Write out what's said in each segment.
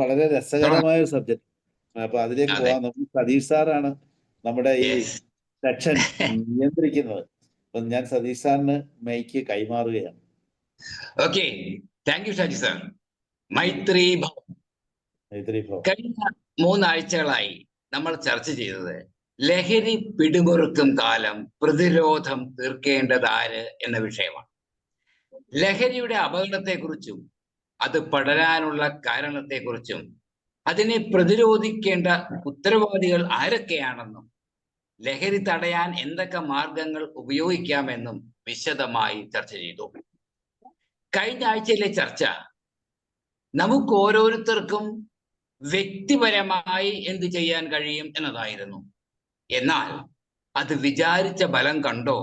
വളരെ രസകരമായ ഒരു സബ്ജക്ട്. അപ്പൊ അതിലേക്ക് അതെ. പോകാം. നമുക്ക് സതീഷ് സാറാണ് നമ്മുടെ ഈ യെസ്. സെക്ഷൻ നിയന്ത്രിക്കുന്നത്. അപ്പൊ ഞാൻ സതീഷ് സാറിന് മൈക്ക് കൈമാറുകയാണ്. Okay, thank you Shaji sir. മൈത്രി ഭവ. കഴിഞ്ഞ 3 ആഴ്ചകളായി നമ്മൾ ചർച്ച ചെയ്തത് ലഹരി പിടിമുറുക്കും കാലം പ്രതിരോധം തീർക്കേണ്ടതാര് എന്ന വിഷയമാണ്. ലഹരിയുടെ അപകടത്തെക്കുറിച്ചും അത് പടരാനുള്ള കാരണത്തെക്കുറിച്ചും അതിനെ പ്രതിരോധിക്കേണ്ട ഉത്തരവാദികൾ ആരൊക്കെയാണെന്നും ലഹരി തടയാൻ എന്തൊക്കെ മാർഗങ്ങൾ ഉപയോഗിക്കാമെന്നും വിശദമായി ചർച്ച ചെയ്തു. കഴിഞ്ഞ ആഴ്ചയിലെ ചർച്ച നമുക്ക് ഓരോരുത്തർക്കും വ്യക്തിപരമായി എന്ത് ചെയ്യാൻ കഴിയും എന്നതായിരുന്നു. എന്നാൽ അത് വിചാരിച്ച ഫലം കണ്ടോ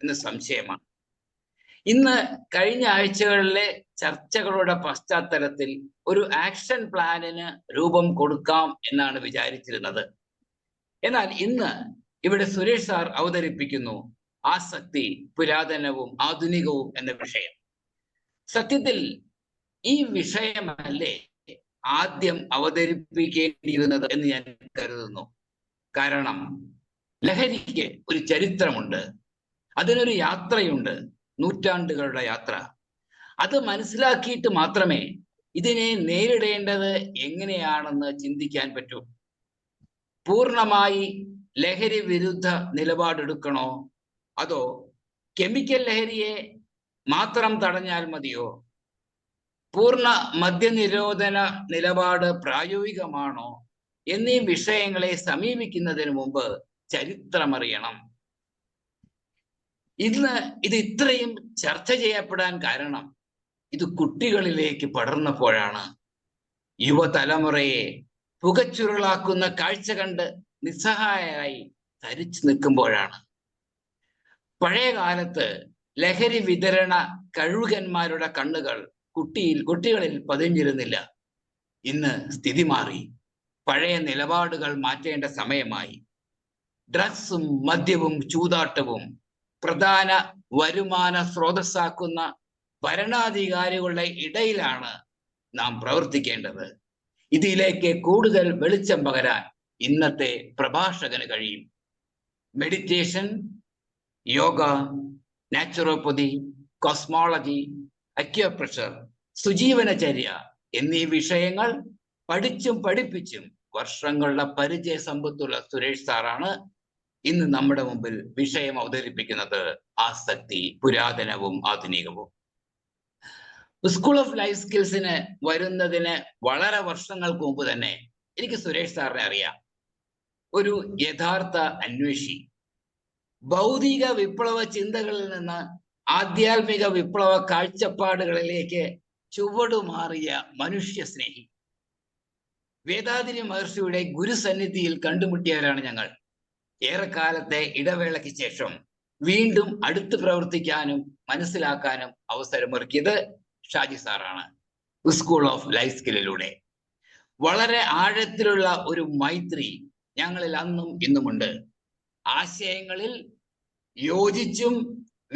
എന്ന് സംശയമാണ്. ഇന്ന് കഴിഞ്ഞ ആഴ്ചകളിലെ ചർച്ചകളുടെ പശ്ചാത്തലത്തിൽ ഒരു ആക്ഷൻ പ്ലാനിന് രൂപം കൊടുക്കാം എന്നാണ് വിചാരിച്ചിരുന്നത്. എന്നാൽ ഇന്ന് ഇവിടെ സുരേഷ് സാർ അവതരിപ്പിക്കുന്നു ആസക്തി, പുരാതനവും ആധുനികവും എന്ന വിഷയം. സത്യത്തിൽ ഈ വിഷയമല്ലേ ആദ്യം അവതരിപ്പിക്കേണ്ടിയിരുന്നത് എന്ന് ഞാൻ കരുതുന്നു. കാരണം ലഹരിക്ക് ഒരു ചരിത്രമുണ്ട്, അതിനൊരു യാത്രയുണ്ട്, നൂറ്റാണ്ടുകളുടെ യാത്ര. അത് മനസ്സിലാക്കിയിട്ട് മാത്രമേ ഇതിനെ നേരിടേണ്ടത് എങ്ങനെയാണെന്ന് ചിന്തിക്കാൻ പറ്റൂ. പൂർണ്ണമായി ലഹരി വിരുദ്ധ നിലപാടെടുക്കണോ, അതോ കെമിക്കൽ ലഹരിയെ മാത്രം തടഞ്ഞാൽ മതിയോ? പൂർണ്ണ മദ്യനിരോധന നിലപാട് പ്രായോഗികമാണോ എന്നീ വിഷയങ്ങളെ സമീപിക്കുന്നതിന് മുമ്പ് ചരിത്രമറിയണം. ഇന്ന് ഇത് ഇത്രയും ചർച്ച ചെയ്യപ്പെടാൻ കാരണം ഇത് കുട്ടികളിലേക്ക് പടർന്നപ്പോഴാണ്. യുവതലമുറയെ പുകച്ചുരുളാക്കുന്ന കാഴ്ച കണ്ട് നിസ്സഹായരായി തരിച്ചു നിൽക്കുമ്പോഴാണ്. പഴയ കാലത്ത് ലഹരി വിതരണ കഴുകന്മാരുടെ കണ്ണുകൾ കുട്ടികളിൽ പതിഞ്ഞിരുന്നില്ല. ഇന്ന് സ്ഥിതി മാറി. പഴയ നിലപാടുകൾ മാറ്റേണ്ട സമയമായി. ഡ്രഗ്സും മദ്യവും ചൂതാട്ടവും പ്രധാന വരുമാന സ്രോതസ്സാക്കുന്ന ഭരണാധികാരികളുടെ ഇടയിലാണ് നാം പ്രവർത്തിക്കേണ്ടത്. ഇതിലേക്ക് കൂടുതൽ വെളിച്ചം പകരാൻ ഇന്നത്തെ പ്രഭാഷകന് കഴിയും. Meditation, yoga, naturopathy, cosmology, acupressure, സുജീവനചര്യ എന്നീ വിഷയങ്ങൾ പഠിച്ചും പഠിപ്പിച്ചും വർഷങ്ങളുടെ പരിചയ സമ്പത്തുള്ള സുരേഷ് സാറാണ് ഇന്ന് നമ്മുടെ മുമ്പിൽ വിഷയം അവതരിപ്പിക്കുന്നത്. ആസക്തി, പുരാതനവും ആധുനികവും. സ്കൂൾ ഓഫ് ലൈഫ് സ്കിൽസിന് വരുന്നതിന് വളരെ വർഷങ്ങൾക്ക് മുമ്പ് തന്നെ എനിക്ക് സുരേഷ് സാറിനെ അറിയാം. ഒരു യഥാർത്ഥ അന്വേഷി, ഭൗതിക വിപ്ലവ ചിന്തകളിൽ നിന്ന് ആധ്യാത്മിക വിപ്ലവ കാഴ്ചപ്പാടുകളിലേക്ക് ചുവടുമാറിയ മനുഷ്യ സ്നേഹി. വേദാദ്രി മഹർഷിയുടെ ഗുരുസന്നിധിയിൽ കണ്ടുമുട്ടിയവരാണ് ഞങ്ങൾ. ഏറെക്കാലത്തെ ഇടവേളയ്ക്ക് ശേഷം വീണ്ടും അടുത്ത് പ്രവർത്തിക്കാനും മനസ്സിലാക്കാനും അവസരമൊരുക്കിയത് ഷാജി സാറാണ്. സ്കൂൾ ഓഫ് ലൈഫ് സ്കില്ലിലൂടെ വളരെ ആഴത്തിലുള്ള ഒരു മൈത്രി ഞങ്ങളിൽ അന്നും ഇന്നുമുണ്ട്. ആശയങ്ങളിൽ യോജിച്ചും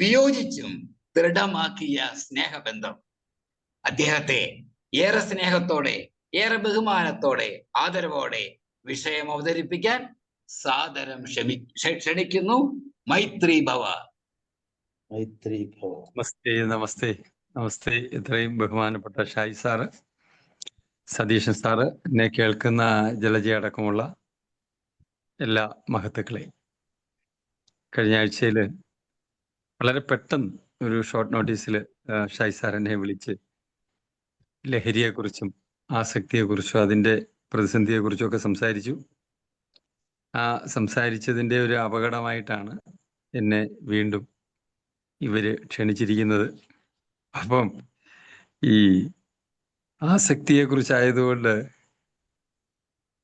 വിയോജിച്ചും ദൃഢമാക്കിയ സ്നേഹബന്ധം. അദ്ദേഹത്തെ ഏറെ സ്നേഹത്തോടെ, ഏറെ ബഹുമാനത്തോടെ, ആദരവോടെ വിഷയം അവതരിപ്പിക്കാൻ സാദരം ക്ഷണിക്കുന്നു. മൈത്രി ഭവ. മൈത്രി ഭവ. നമസ്തേ നമസ്തേ നമസ്തേ. ഇത്രയും ബഹുമാനപ്പെട്ട ഷായി സാറ്, സതീശൻ സാറ്, എന്നെ കേൾക്കുന്ന ജലജ അടക്കമുള്ള എല്ലാ മഹത്തുക്കളെയും, കഴിഞ്ഞ ആഴ്ചയിൽ വളരെ പെട്ടെന്ന് ഒരു ഷോർട്ട് നോട്ടീസിൽ ഷായി സാർ എന്നെ വിളിച്ച് ലഹരിയെക്കുറിച്ചും ആസക്തിയെക്കുറിച്ചും അതിൻ്റെ പ്രതിസന്ധിയെക്കുറിച്ചും ഒക്കെ സംസാരിച്ചു. ആ സംസാരിച്ചതിൻ്റെ ഒരു അപകടമായിട്ടാണ് എന്നെ വീണ്ടും ഇവര് ക്ഷണിച്ചിരിക്കുന്നത്. അപ്പം ഈ ആസക്തിയെക്കുറിച്ചായതുകൊണ്ട്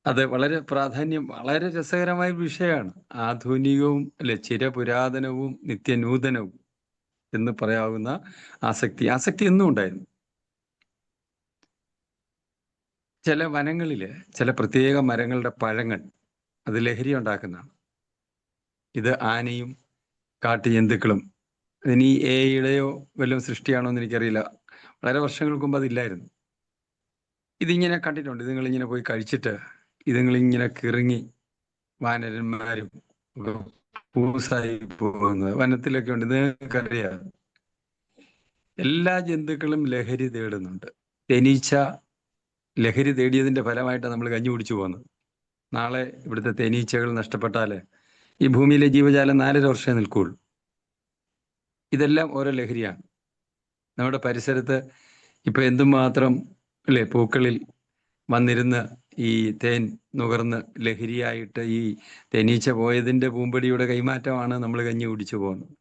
അത് വളരെ പ്രാധാന്യം, വളരെ രസകരമായ വിഷയമാണ്. ആധുനികവും അല്ലെ ചിരപുരാതനവും നിത്യനൂതനവും എന്ന് പറയാവുന്ന ആസക്തി എന്നും ഉണ്ടായിരുന്നു. ചില വനങ്ങളിൽ ചില പ്രത്യേക മരങ്ങളുടെ പഴങ്ങൾ അത് ലഹരി ഉണ്ടാക്കുന്നതാണ്. ഇത് ആനയും കാട്ടുജന്തുക്കളും, അതിന് ഈ എയുടെയോ വല്ലതും സൃഷ്ടിയാണോ എന്ന് എനിക്കറിയില്ല. വളരെ വർഷങ്ങൾക്ക് മുമ്പ് അതില്ലായിരുന്നു. ഇതിങ്ങനെ കണ്ടിട്ടുണ്ട്. ഇതുങ്ങളിങ്ങനെ പോയി കഴിച്ചിട്ട് ഇതുങ്ങളിങ്ങനെ കിറങ്ങി വാനരന്മാരും ഒക്കെ പൂസായി പോകുന്നത് വനത്തിലൊക്കെ ഉണ്ട്. നിങ്ങൾക്കറിയാം, എല്ലാ ജന്തുക്കളും ലഹരി തേടുന്നുണ്ട്. തേനീച്ച ലഹരി തേടിയതിന്റെ ഫലമായിട്ടാണ് നമ്മൾ കഞ്ഞി കുടിച്ചു പോകുന്നത്. നാളെ ഇവിടുത്തെ തേനീച്ചകൾ നഷ്ടപ്പെട്ടാൽ ഈ ഭൂമിയിലെ ജീവജാലം 4.5 വർഷമേ നിൽക്കുകയുള്ളൂ. ഇതെല്ലാം ഓരോ ലഹരിയാണ്. നമ്മുടെ പരിസരത്ത് ഇപ്പൊ എന്തുമാത്രം അല്ലേ പൂക്കളിൽ വന്നിരുന്ന് ഈ തേൻ നുകർന്ന് ലഹരിയായിട്ട് ഈ തേനീച്ച പോയതിന്റെ പൂമ്പടിയുടെ കൈമാറ്റമാണ് നമ്മൾ കഞ്ഞി കുടിച്ചു പോകുന്നത്.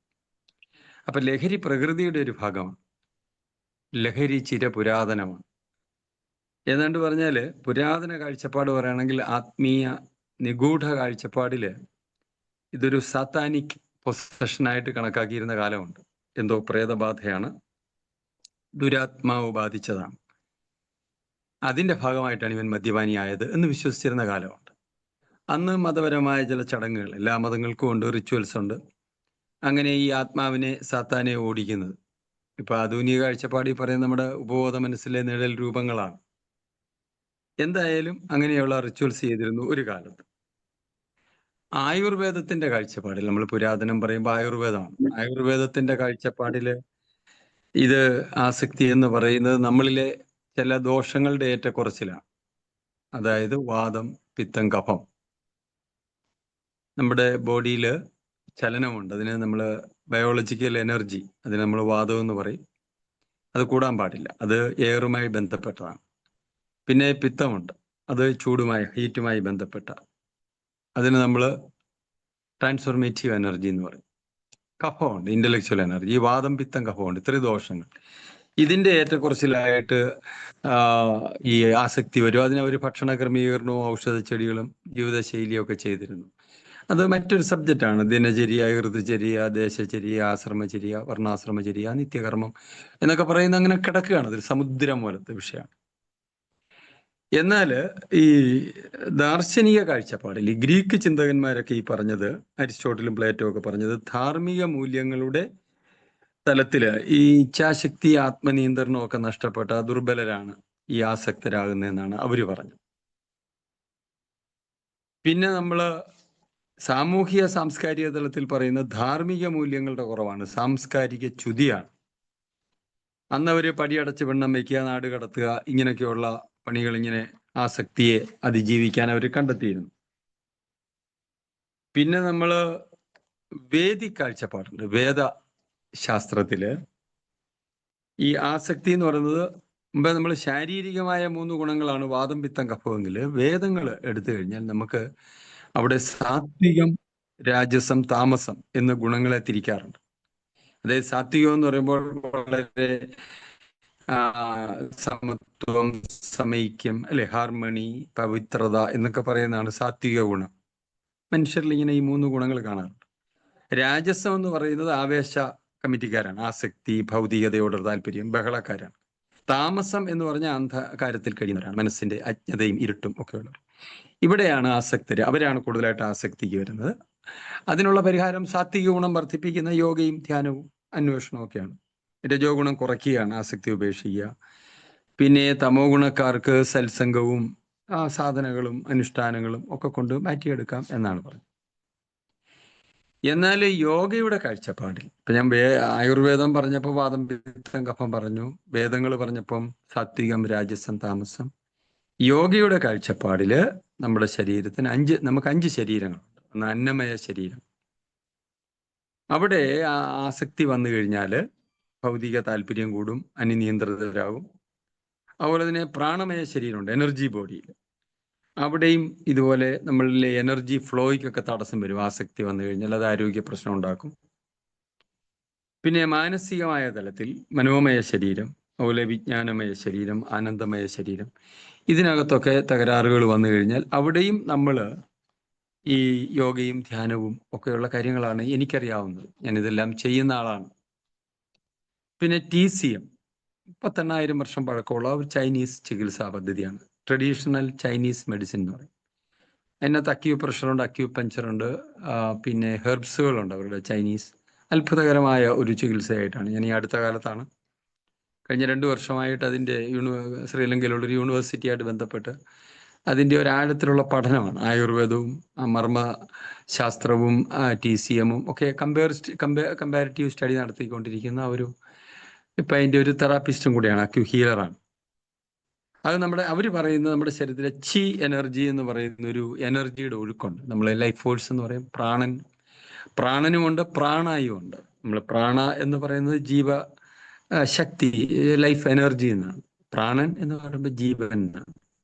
അപ്പൊ ലഹരി പ്രകൃതിയുടെ ഒരു ഭാഗമാണ്. ലഹരി ചിരപുരാതനമാണ്. ഏതാണ്ട് പറഞ്ഞാല് പുരാതന കാഴ്ചപ്പാട് പറയുകയാണെങ്കിൽ ആത്മീയ നിഗൂഢ കാഴ്ചപ്പാടില് ഇതൊരു സാത്താനിക് പൊസഷനായിട്ട് കണക്കാക്കിയിരുന്ന കാലമുണ്ട്. എന്തോ പ്രേതബാധയാണ്, ദുരാത്മാവ് ബാധിച്ചതാണ്, അതിന്റെ ഭാഗമായിട്ടാണ് ഇവൻ മദ്യപാനിയായത് എന്ന് വിശ്വസിച്ചിരുന്ന കാലമുണ്ട്. അന്ന് മതപരമായ ചില ചടങ്ങുകൾ, എല്ലാ മതങ്ങൾക്കും ഉണ്ട്, റിച്വൽസ് ഉണ്ട്. അങ്ങനെ ഈ ആത്മാവിനെ സാത്താനെ ഓടിക്കുന്നത് ഇപ്പൊ ആധുനിക കാഴ്ചപ്പാടി പറയുന്ന നമ്മുടെ ഉപബോധ മനസ്സിലെ നിഴൽ രൂപങ്ങളാണ്. എന്തായാലും അങ്ങനെയുള്ള റിച്വൽസ് ചെയ്തിരുന്നു ഒരു കാലത്ത്. ആയുർവേദത്തിന്റെ കാഴ്ചപ്പാടിൽ, നമ്മൾ പുരാതനം പറയുമ്പോൾ ആയുർവേദമാണ്. ആയുർവേദത്തിന്റെ കാഴ്ചപ്പാടില് ഇത് ആസക്തി എന്ന് പറയുന്നത് നമ്മളിലെ ചില ദോഷങ്ങളുടെ ഏറ്റക്കുറച്ചിലാണ്. അതായത് വാദം, പിത്തം, കഫം. നമ്മുടെ ബോഡിയിൽ ചലനമുണ്ട്, അതിന് നമ്മൾ ബയോളജിക്കൽ എനർജി, അതിന് നമ്മൾ വാദം എന്ന് പറയും. അത് കൂടാൻ പാടില്ല, അത് എയറുമായി ബന്ധപ്പെട്ടതാണ്. പിന്നെ പിത്തമുണ്ട്, അത് ചൂടുമായി, ഹീറ്റുമായി ബന്ധപ്പെട്ട, അതിന് നമ്മൾ ട്രാൻസ്ഫോർമേറ്റീവ് എനർജി എന്ന് പറയും. കഫമുണ്ട്, ഇന്റലക്ച്വൽ എനർജി. ഈ വാദം, പിത്തം, കഫമുണ്ട്, ഇത്രയും ദോഷങ്ങൾ. ഇതിന്റെ ഏറ്റക്കുറച്ചിലായിട്ട് ഈ ആസക്തി വരും. അതിനവർ ഭക്ഷണ ക്രമീകരണവും ഔഷധ ചെടികളും ജീവിതശൈലിയും ഒക്കെ ചെയ്തിരുന്നു. അത് മറ്റൊരു സബ്ജക്റ്റാണ്. ദിനചര്യ, ഋതുചര്യ, ദേശചര്യ, ആശ്രമചര്യ, വർണ്ണാശ്രമചര്യ, നിത്യകർമ്മം എന്നൊക്കെ പറയുന്ന അങ്ങനെ കിടക്കുകയാണ്. അതൊരു സമുദ്രം പോലത്തെ വിഷയമാണ്. എന്നാൽ ഈ ദാർശനിക കാഴ്ചപ്പാടിൽ ഈ ഗ്രീക്ക് ചിന്തകന്മാരൊക്കെ ഈ പറഞ്ഞത്, അരിസ്റ്റോട്ടിലും പ്ലേറ്റോ ഒക്കെ പറഞ്ഞത്, ധാർമ്മിക മൂല്യങ്ങളുടെ തലത്തില് ഈ ഇച്ഛാശക്തി, ആത്മനിയന്ത്രണം ഒക്കെ നഷ്ടപ്പെട്ട ദുർബലരാണ് ഈ ആസക്തരാകുന്നതെന്നാണ് അവര് പറഞ്ഞത്. പിന്നെ നമ്മള് സാമൂഹിക സാംസ്കാരിക തലത്തിൽ പറയുന്ന ധാർമ്മിക മൂല്യങ്ങളുടെ കുറവാണ്, സാംസ്കാരിക ച്യുതിയാണ്. അന്ന് അവര് പടിയടച്ച് വെണ്ണം വയ്ക്കുക, നാട് കടത്തുക, ഇങ്ങനെയൊക്കെയുള്ള പണികൾ, ഇങ്ങനെ ആസക്തിയെ അതിജീവിക്കാൻ അവർ കണ്ടെത്തിയിരുന്നു. പിന്നെ നമ്മള് വേദിക് കാഴ്ചപ്പാടുണ്ട്. വേദ ശാസ്ത്രത്തില് ഈ ആസക്തി എന്ന് പറയുന്നത്, മുമ്പ് നമ്മൾ ശാരീരികമായ 3 ഗുണങ്ങളാണ് വാദം, പിത്തം, കഫമെങ്കിൽ വേദങ്ങൾ എടുത്തു കഴിഞ്ഞാൽ നമുക്ക് അവിടെ സാത്വികം, രാജസം, താമസം എന്ന ഗുണങ്ങളെ തിരിക്കാറുണ്ട്. അതായത് സാത്വികം എന്ന് പറയുമ്പോൾ വളരെ സമത്വം, സമൈക്യം, അല്ലെ, ഹാർമണി, പവിത്രത എന്നൊക്കെ പറയുന്നതാണ് സാത്വിക ഗുണം. മനുഷ്യരിൽ ഇങ്ങനെ ഈ 3 ഗുണങ്ങൾ കാണാറുണ്ട്. രാജസം എന്ന് പറയുന്നത് ആവേശ കമ്മിറ്റിക്കാരാണ്, ആസക്തി, ഭൗതികതയോട് താല്പര്യം, ബഹളക്കാരാണ്. താമസം എന്ന് പറഞ്ഞാൽ അന്ധകാരത്തിൽ കഴിയുന്നവരാണ്, മനസ്സിന്റെ അജ്ഞതയും ഇരുട്ടും ഒക്കെ ഉള്ളവർ. ഇവിടെയാണ് ആസക്തര്, അവരാണ് കൂടുതലായിട്ട് ആസക്തിക്ക് വരുന്നത്. അതിനുള്ള പരിഹാരം സാത്വിക ഗുണം വർദ്ധിപ്പിക്കുന്ന യോഗയും ധ്യാനവും അന്വേഷണവും ഒക്കെയാണ്. രജോ ഗുണം കുറയ്ക്കുകയാണ്, ആസക്തി ഉപേക്ഷിക്കുക. പിന്നെ തമോ ഗുണക്കാർക്ക് സത്സംഗവും സാധനകളും അനുഷ്ഠാനങ്ങളും ഒക്കെ കൊണ്ട് മാറ്റിയെടുക്കാം എന്നാണ് പറഞ്ഞത്. എന്നാൽ യോഗയുടെ കാഴ്ചപ്പാടിൽ, ഇപ്പൊ ഞാൻ ആയുർവേദം പറഞ്ഞപ്പോൾ വാദം, പിത്തം, കഫം പറഞ്ഞു, വേദങ്ങൾ പറഞ്ഞപ്പം സാത്വികം, രാജസം, താമസം. യോഗയുടെ കാഴ്ചപ്പാടില് നമ്മുടെ ശരീരത്തിന് നമുക്ക് 5 ശരീരങ്ങളുണ്ട്. ഒന്ന് അന്നമയ ശരീരം. അവിടെ ആസക്തി വന്നു കഴിഞ്ഞാല് ഭൗതിക താല്പര്യം കൂടും, അനിയന്ത്രിതരാകും. അതുപോലെ തന്നെ പ്രാണമയ ശരീരമുണ്ട്, എനർജി ബോഡിയിൽ. അവിടെയും ഇതുപോലെ നമ്മളിലെ എനർജി ഫ്ലോയ്ക്കൊക്കെ തടസ്സം വരും ആസക്തി വന്നു കഴിഞ്ഞാൽ. അത് ആരോഗ്യ പ്രശ്നം ഉണ്ടാക്കും. പിന്നെ മാനസികമായ തലത്തിൽ മനോമയ ശരീരം, അതുപോലെ വിജ്ഞാനമയ ശരീരം, ആനന്ദമയ ശരീരം, ഇതിനകത്തൊക്കെ തകരാറുകൾ വന്നു കഴിഞ്ഞാൽ അവിടെയും നമ്മൾ ഈ യോഗയും ധ്യാനവും ഒക്കെയുള്ള കാര്യങ്ങളാണ് എനിക്കറിയാവുന്നത്. ഞാനിതെല്ലാം ചെയ്യുന്ന ആളാണ്. പിന്നെ TCM 18,000 വർഷം പഴക്കമുള്ള ഒരു ചൈനീസ് ചികിത്സാ പദ്ധതിയാണ്, ട്രഡീഷണൽ ചൈനീസ് മെഡിസിൻ എന്ന് പറയും. അതിനകത്ത് അക്യൂപ്രഷറുണ്ട്, അക്യൂപഞ്ചറുണ്ട്, പിന്നെ ഹെർബ്സുകളുണ്ട്. അവരുടെ ചൈനീസ് അത്ഭുതകരമായ ഒരു ചികിത്സയായിട്ടാണ്. ഞാൻ ഈ അടുത്ത കാലത്താണ് കഴിഞ്ഞ 2 വർഷമായിട്ട് അതിൻ്റെ ശ്രീലങ്കയിലുള്ളൊരു യൂണിവേഴ്സിറ്റിയായിട്ട് ബന്ധപ്പെട്ട് അതിൻ്റെ ഒരു ആഴത്തിലുള്ള പഠനമാണ്. ആയുർവേദവും മർമ്മ ശാസ്ത്രവും TCM-ഉം ഒക്കെ കമ്പാരിറ്റീവ് സ്റ്റഡി നടത്തിക്കൊണ്ടിരിക്കുന്ന ഇപ്പം അതിൻ്റെ ഒരു തെറാപ്പിസ്റ്റും കൂടിയാണ്, ഹീലറാണ്. അത് അവർ പറയുന്നത് നമ്മുടെ ശരീരത്തിലെ ചി എനർജി എന്ന് പറയുന്ന ഒരു എനർജിയുടെ ഒഴുക്കുണ്ട്. നമ്മളെ ലൈഫ് ഫോഴ്സ് എന്ന് പറയും. പ്രാണനുമുണ്ട്, പ്രാണായും ഉണ്ട്. നമ്മൾ പ്രാണ എന്ന് പറയുന്നത് ജീവ ശക്തി, ലൈഫ് എനർജി എന്നാണ്. പ്രാണൻ എന്ന് പറയുമ്പോൾ ജീവൻ എന്നാണ്.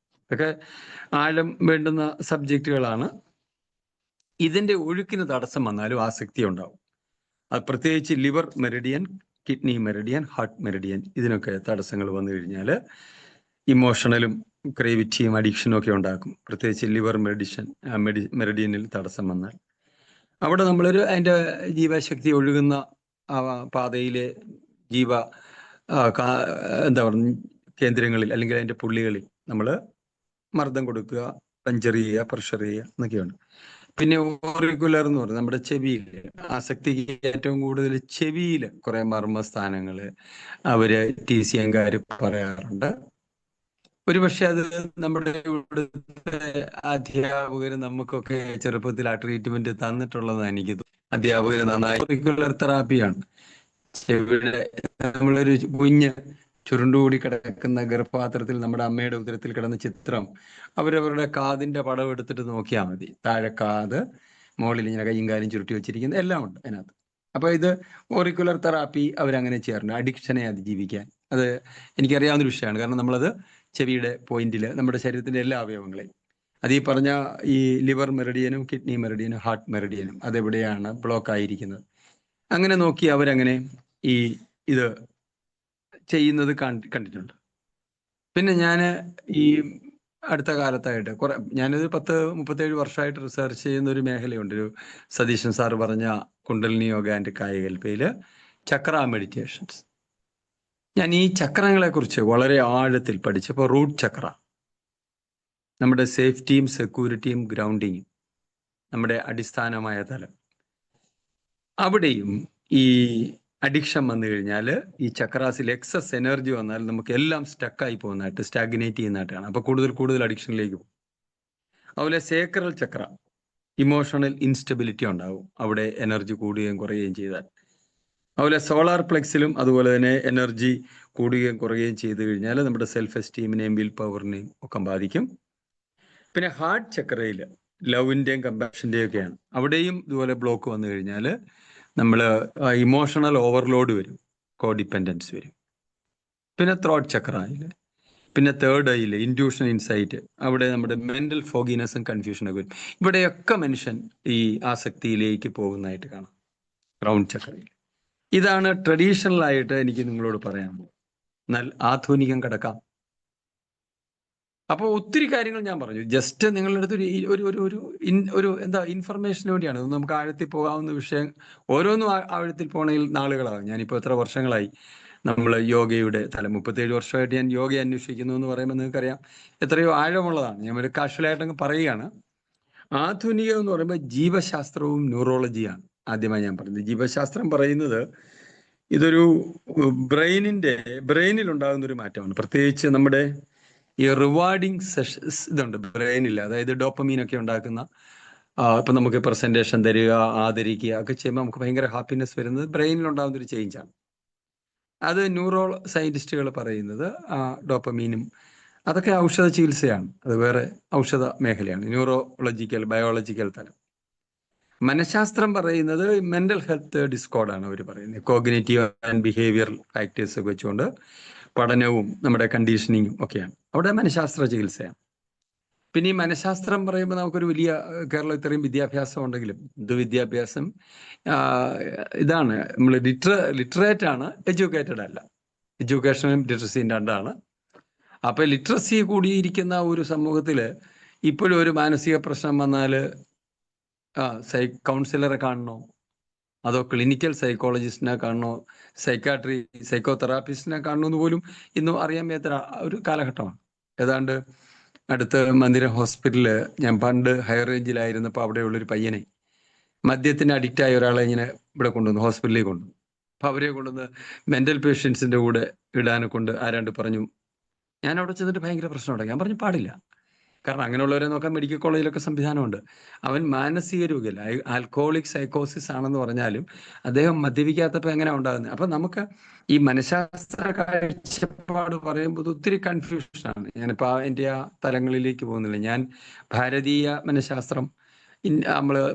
ഒക്കെ ആഴം വേണ്ടുന്ന സബ്ജക്റ്റുകളാണ്. ഇതിൻ്റെ ഒഴുക്കിന് തടസ്സം വന്നാലും ആസക്തി ഉണ്ടാവും. അത് പ്രത്യേകിച്ച് liver Meridian, kidney Meridian, heart Meridian, ഇതിനൊക്കെ തടസ്സങ്ങൾ വന്നു കഴിഞ്ഞാൽ ഇമോഷണലും ക്രേവിറ്റിയും അഡിക്ഷനും ഒക്കെ ഉണ്ടാക്കും. പ്രത്യേകിച്ച് ലിവർ മെറിഡിയനിൽ തടസ്സം വന്നാൽ അവിടെ അതിൻ്റെ ജീവശക്തി ഒഴുകുന്ന പാതയിലെ എന്താ പറയുക കേന്ദ്രങ്ങളിൽ അല്ലെങ്കിൽ അതിൻ്റെ പുള്ളികളിൽ നമ്മൾ മർദ്ദം കൊടുക്കുക, പഞ്ചർ ചെയ്യുക, പ്രഷർ ചെയ്യുക എന്നൊക്കെയുണ്ട്. പിന്നെ ഓറിക്കുലർ എന്ന് പറയുന്നത് നമ്മുടെ ചെവിയിൽ ആസക്തിക്ക് ഏറ്റവും കൂടുതൽ ചെവിയിൽ കുറെ മർമ്മസ്ഥാനങ്ങൾ TCM-കാർ പറയാറുണ്ട്. ഒരുപക്ഷെ അത് നമ്മുടെ ഇവിടുത്തെ അധ്യാപകർ നമുക്കൊക്കെ ചെറുപ്പത്തിൽ ആ ട്രീറ്റ്മെന്റ് തന്നിട്ടുള്ളതാണ് എനിക്ക് തോന്നുന്നു. അധ്യാപകർ നന്നായി ഓറിക്കുലർ തെറാപ്പിയാണ്. ചെവിയുടെ നമ്മളൊരു കുഞ്ഞ് ചുരുണ്ടുകൂടി കിടക്കുന്ന ഗർഭപാത്രത്തിൽ നമ്മുടെ അമ്മയുടെ ഉദരത്തിൽ കിടന്ന ചിത്രം അവരവരുടെ കാതിന്റെ പടം എടുത്തിട്ട് നോക്കിയാൽ മതി. താഴെ കാത്, മുകളിൽ ഇങ്ങനെ കയ്യും കാലും ചുരുട്ടി വെച്ചിരിക്കുന്ന എല്ലാം ഉണ്ട് അതിനകത്ത്. അപ്പൊ ഇത് ഓറിക്കുലർ തെറാപ്പി അവരങ്ങനെ ചെയ്യാറുണ്ട്, അഡിക്ഷനെ അതിജീവിക്കാൻ. അത് എനിക്കറിയാവുന്നൊരു വിഷയമാണ്. കാരണം നമ്മളത് ചെവിയുടെ പോയിന്റിൽ നമ്മുടെ ശരീരത്തിന്റെ എല്ലാ അവയവങ്ങളെയും അത് ഈ പറഞ്ഞ ഈ ലിവർ മെറിഡിയനും കിഡ്നി മെറിഡിയനും ഹാർട്ട് മെറിഡിയനും അതെവിടെയാണ് ബ്ലോക്ക് ആയിരിക്കുന്നത് അങ്ങനെ നോക്കി അവരങ്ങനെ ഇത് ചെയ്യുന്നത് കണ്ടിട്ടുണ്ട്. പിന്നെ ഞാൻ ഈ അടുത്ത കാലത്തായിട്ട് ഞാനൊരു 37 വർഷമായിട്ട് റിസർച്ച് ചെയ്യുന്ന ഒരു മേഖലയുണ്ട്. ഒരു സതീശൻ സാർ പറഞ്ഞ കുണ്ടലിനി യോഗ ആൻഡ് കായകൽപ്പയിൽ ചക്ര മെഡിറ്റേഷൻസ്. ഞാൻ ഈ ചക്രങ്ങളെ കുറിച്ച് വളരെ ആഴത്തിൽ പഠിച്ചപ്പോൾ റൂട്ട് ചക്ര നമ്മുടെ സേഫ്റ്റിയും സെക്യൂരിറ്റിയും ഗ്രൗണ്ടിങ്ങും നമ്മുടെ അടിസ്ഥാനമായ തലം, അവിടെയും ഈ അഡിക്ഷൻ വന്നു കഴിഞ്ഞാൽ ഈ ചക്രാസിൽ എക്സസ് എനർജി വന്നാൽ നമുക്ക് എല്ലാം സ്റ്റക്കായി പോകുന്നതായിട്ട്, സ്റ്റാഗ്നേറ്റ് ചെയ്യുന്നതായിട്ടാണ്. അപ്പോൾ കൂടുതൽ അഡിക്ഷനിലേക്ക് പോകും. അതുപോലെ സേക്രൽ ചക്ര ഇമോഷണൽ ഇൻസ്റ്റബിലിറ്റി ഉണ്ടാവും അവിടെ എനർജി കൂടുകയും കുറയുകയും ചെയ്താൽ. അതുപോലെ സോളാർ പ്ലെക്സിലും അതുപോലെ തന്നെ എനർജി കൂടുകയും കുറയുകയും ചെയ്തു കഴിഞ്ഞാൽ നമ്മുടെ സെൽഫ് എസ്റ്റീമിനെയും വിൽ പവറിനെയും ഒക്കെ ബാധിക്കും. പിന്നെ ഹാർട്ട് ചക്രയിൽ ലവിൻ്റെയും കമ്പാഷൻ്റെയും ഒക്കെയാണ്. അവിടെയും ഇതുപോലെ ബ്ലോക്ക് വന്നു കഴിഞ്ഞാൽ നമ്മൾ ഇമോഷണൽ ഓവർലോഡ് വരും, കോഡിപ്പെൻഡൻസ് വരും. പിന്നെ ത്രോട്ട് ചക്രയിൽ, പിന്നെ തേർഡ് ഐയിൽ ഇൻറ്റ്യൂഷൻ, ഇൻസൈറ്റ്, അവിടെ നമ്മുടെ മെന്റൽ ഫോഗിനെസ്സും കൺഫ്യൂഷനൊക്കെ വരും. ഇവിടെയൊക്കെ മനുഷ്യൻ ഈ ആസക്തിയിലേക്ക് പോകുന്നതായിട്ട് കാണാം റൗണ്ട് ചക്രയിൽ. ഇതാണ് ട്രഡീഷണൽ ആയിട്ട് എനിക്ക് നിങ്ങളോട് പറയാനുള്ളത്. എന്നാൽ ആധുനികം കിടക്കാം. അപ്പോൾ ഒത്തിരി കാര്യങ്ങൾ ഞാൻ പറഞ്ഞു. ജസ്റ്റ് നിങ്ങളുടെ അടുത്ത് ഒരു എന്താ ഇൻഫർമേഷന് വേണ്ടിയാണ്. നമുക്ക് ആഴത്തിൽ പോകാവുന്ന വിഷയം, ഓരോന്നും ആഴത്തിൽ പോകണമെങ്കിൽ നാളുകളാകും. ഞാനിപ്പോൾ എത്ര വർഷങ്ങളായി നമ്മൾ യോഗയുടെ 37 വർഷമായിട്ട് ഞാൻ യോഗ അന്വേഷിക്കുന്നു എന്ന് പറയുമ്പോൾ നിങ്ങൾക്കറിയാം എത്രയോ ആഴമുള്ളതാണ്. ഞാൻ ഒരു കാഷ്വലായിട്ടങ്ങ് പറയുകയാണ്. ആധുനികം എന്ന് പറയുമ്പോൾ ജീവശാസ്ത്രവും ന്യൂറോളജിയാണ്. ആദ്യമായി ഞാൻ പറയുന്നത് ജീവശാസ്ത്രം പറയുന്നത് ഇതൊരു ബ്രെയിനിൽ ഉണ്ടാകുന്ന ഒരു മാറ്റമാണ്. പ്രത്യേകിച്ച് നമ്മുടെ ഈ റിവാർഡിങ് ഇതുണ്ട് ബ്രെയിനിൽ, അതായത് ഡോപ്പമീനൊക്കെ ഉണ്ടാക്കുന്ന, ഇപ്പം നമുക്ക് പ്രസന്റേഷൻ തരിക, ആദരിക്കുക ഒക്കെ ചെയ്യുമ്പോൾ നമുക്ക് ഭയങ്കര ഹാപ്പിനെസ് വരുന്നത് ബ്രെയിനിൽ ഉണ്ടാകുന്ന ഒരു ചേഞ്ചാണ്. അത് ന്യൂറോ സയന്റിസ്റ്റുകൾ പറയുന്നത് ഡോപ്പമീനും അതൊക്കെ ഔഷധ ചികിത്സയാണ്. അത് വേറെ ഔഷധ മേഖലയാണ്, ന്യൂറോളജിക്കൽ ബയോളജിക്കൽ തലം. മനഃശാസ്ത്രം പറയുന്നത് മെന്റൽ ഹെൽത്ത് ഡിസ്കോർഡാണ് അവർ പറയുന്നത്. കോഗ്നിറ്റീവ് ആൻഡ് ബിഹേവിയറൽ ഫാക്ടേഴ്സ് ഒക്കെ വെച്ചുകൊണ്ട് പഠനവും നമ്മുടെ കണ്ടീഷനിങ്ങും ഒക്കെയാണ് അവിടെ മനഃശാസ്ത്ര ചികിത്സയാണ്. പിന്നെ ഈ മനഃശാസ്ത്രം പറയുമ്പോൾ നമുക്കൊരു വലിയ, കേരളം ഇത്രയും വിദ്യാഭ്യാസം ഉണ്ടെങ്കിലും വിദ്യാഭ്യാസം ഇതാണ്, നമ്മൾ ലിറ്ററേറ്റ് ആണ്, എഡ്യൂക്കേറ്റഡ് അല്ല. എഡ്യൂക്കേഷനും ലിറ്ററസിയും രണ്ടാണ്. അപ്പൊ ലിറ്ററസി കൂടിയിരിക്കുന്ന ഒരു സമൂഹത്തിൽ ഇപ്പോഴും ഒരു മാനസിക പ്രശ്നം വന്നാൽ കൗൺസിലറെ കാണണോ, അതോ ക്ലിനിക്കൽ സൈക്കോളജിസ്റ്റിനെ കാണണോ, സൈക്കോതെറാപ്പിസ്റ്റിനെ കാണണോ എന്ന് പോലും ഇന്നും അറിയാൻ മേത്ത ഒരു കാലഘട്ടമാണ്. ഏതാണ്ട് അടുത്ത് മന്ദിരം ഹോസ്പിറ്റലിൽ ഞാൻ പണ്ട് ഹയർ റേഞ്ചിലായിരുന്നപ്പോൾ അവിടെയുള്ളൊരു പയ്യനെ, മദ്യത്തിന് അഡിക്റ്റായ ഒരാളെ ഇങ്ങനെ ഇവിടെ കൊണ്ടുവന്നു, ഹോസ്പിറ്റലിലേക്ക് കൊണ്ടുവന്നു. അപ്പൊ അവരെ കൊണ്ടുവന്ന് മെന്റൽ പേഷ്യൻസിന്റെ കൂടെ ഇടാനെ കൊണ്ട് ആരാണ്ട് പറഞ്ഞു. ഞാൻ അവിടെ ചെന്നിട്ട് ഭയങ്കര പ്രശ്നമുണ്ട്. ഞാൻ പറഞ്ഞു പാടില്ല. കാരണം അങ്ങനെയുള്ളവരെ നോക്കാൻ മെഡിക്കൽ കോളേജിലൊക്കെ സംവിധാനമുണ്ട്. അവൻ മാനസിക രോഗിയല്ല, ആൽക്കോഹോളിക് സൈക്കോസിസ് ആണെന്ന് പറഞ്ഞാലും അദ്ദേഹം മദ്യപിക്കാത്തപ്പോൾ എങ്ങനെയാണ് ഉണ്ടാകുന്നത്? അപ്പൊ നമുക്ക് ഈ മനഃശാസ്ത്ര കാഴ്ചപ്പാട് പറയുമ്പോൾ ഒത്തിരി കൺഫ്യൂഷനാണ്. ഞാനിപ്പോൾ എൻ്റെ ആ തലങ്ങളിലേക്ക് പോകുന്നില്ല. ഞാൻ ഭാരതീയ മനഃശാസ്ത്രം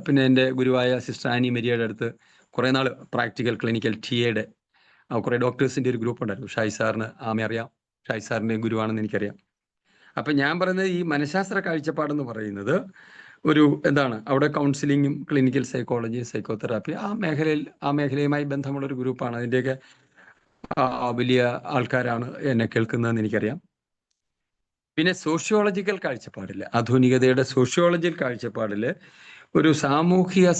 പിന്നെ എൻ്റെ ഗുരുവായ സിസ്റ്റർ ആനി മരിയയുടെ അടുത്ത് കുറേ നാൾ പ്രാക്ടിക്കൽ ക്ലിനിക്കൽ ടിയുടെ കുറേ ഡോക്ടേഴ്സിൻ്റെ ഒരു ഗ്രൂപ്പ് ഉണ്ടായിരുന്നു. ഷായി സാറിന് ആമെ അറിയാം, ഷായി സാറിൻ്റെ ഗുരുവാണെന്ന് എനിക്കറിയാം. അപ്പം ഞാൻ പറയുന്നത് ഈ മനഃശാസ്ത്ര കാഴ്ചപ്പാടെന്ന് പറയുന്നത് ഒരു എന്താണ്, അവിടെ കൗൺസിലിങ്ങും ക്ലിനിക്കൽ സൈക്കോളജി, സൈക്കോതെറാപ്പി ആ മേഖലയുമായി ബന്ധമുള്ള ഒരു ഗ്രൂപ്പാണ്. അതിൻ്റെയൊക്കെ വലിയ ആൾക്കാരാണ് എന്നെ കേൾക്കുന്നതെന്ന് എനിക്കറിയാം. പിന്നെ സോഷ്യോളജിക്കൽ കാഴ്ചപ്പാടിൽ, ആധുനികതയുടെ സോഷ്യോളജിക്കൽ കാഴ്ചപ്പാടിൽ ഒരു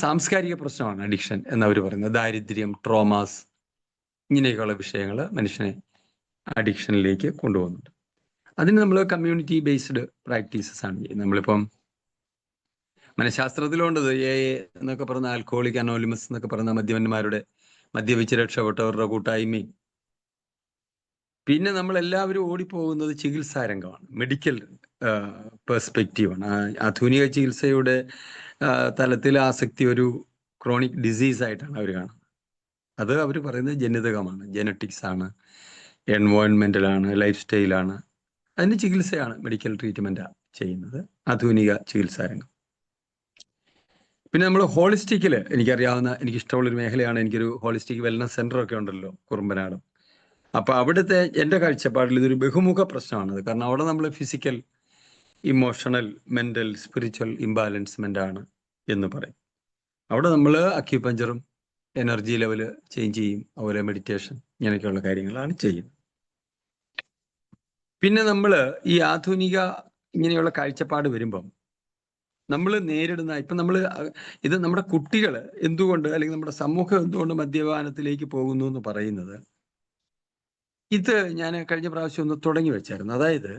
സാംസ്കാരിക പ്രശ്നമാണ് അഡിക്ഷൻ എന്നവർ പറയുന്നത്. ദാരിദ്ര്യം, ട്രോമാസ്, ഇങ്ങനെയൊക്കെയുള്ള വിഷയങ്ങൾ മനുഷ്യനെ അഡിക്ഷനിലേക്ക് കൊണ്ടുപോകുന്നുണ്ട്. അതിന് നമ്മൾ കമ്മ്യൂണിറ്റി ബേസ്ഡ് പ്രാക്ടീസസ് ആണ് ചെയ്യുന്നത്. നമ്മളിപ്പം മനഃശാസ്ത്രത്തിലുണ്ടത് എന്നൊക്കെ പറയുന്ന ആൽക്കഹോളിക് അനോണിമസ് എന്നൊക്കെ പറയുന്ന മദ്യപന്മാരുടെ, മദ്യപിച്ച് രക്ഷപ്പെട്ടവരുടെ കൂട്ടായ്മയും. പിന്നെ നമ്മളെല്ലാവരും ഓടിപ്പോകുന്നത് ചികിത്സാ രംഗമാണ്, മെഡിക്കൽ പെർസ്പെക്റ്റീവാണ്. ആധുനിക ചികിത്സയുടെ തലത്തിൽ ആസക്തി ഒരു ക്രോണിക് ഡിസീസ് ആയിട്ടാണ് അവർ കാണുന്നത്. അത് അവർ പറയുന്നത് ജനിതകമാണ്, ജനറ്റിക്സ് ആണ്, എൻവയോൺമെന്റലാണ്, ലൈഫ് സ്റ്റൈലാണ്. അതിന് ചികിത്സയാണ്, മെഡിക്കൽ ട്രീറ്റ്മെൻറ്റാണ് ചെയ്യുന്നത് ആധുനിക ചികിത്സാ രംഗം. പിന്നെ നമ്മൾ ഹോളിസ്റ്റിക്കിൽ എനിക്കറിയാവുന്ന, എനിക്കിഷ്ടമുള്ളൊരു മേഖലയാണ്. എനിക്കൊരു ഹോളിസ്റ്റിക് വെൽനസ് സെൻ്റർ ഒക്കെ ഉണ്ടല്ലോ കുറുമ്പനാട്. അപ്പോൾ അവിടുത്തെ എൻ്റെ കാഴ്ചപ്പാടിൽ ഇതൊരു ബഹുമുഖ പ്രശ്നമാണത്. കാരണം അവിടെ നമ്മൾ ഫിസിക്കൽ, ഇമോഷണൽ, മെൻ്റൽ, സ്പിരിച്വൽ ഇംബാലൻസ്മെൻ്റ് ആണ് എന്ന് പറയും. അവിടെ നമ്മൾ അക്യുപഞ്ചറും എനർജി ലെവൽ ചേഞ്ച് ചെയ്യും, അതുപോലെ മെഡിറ്റേഷൻ, ഇങ്ങനെയൊക്കെയുള്ള കാര്യങ്ങളാണ് ചെയ്യുന്നത്. പിന്നെ നമ്മൾ ഈ ആധുനിക ഇങ്ങനെയുള്ള കാഴ്ചപ്പാട് വരുമ്പം നമ്മൾ നേരിടുന്ന, ഇപ്പം നമ്മൾ ഇത് നമ്മുടെ കുട്ടികൾ എന്തുകൊണ്ട്, അല്ലെങ്കിൽ നമ്മുടെ സമൂഹം എന്തുകൊണ്ട് മദ്യപാനത്തിലേക്ക് പോകുന്നു എന്ന് പറയുന്നത്, ഇത് ഞാൻ കഴിഞ്ഞ പ്രാവശ്യം ഒന്ന് തുടങ്ങി വെച്ചായിരുന്നു. അതായത്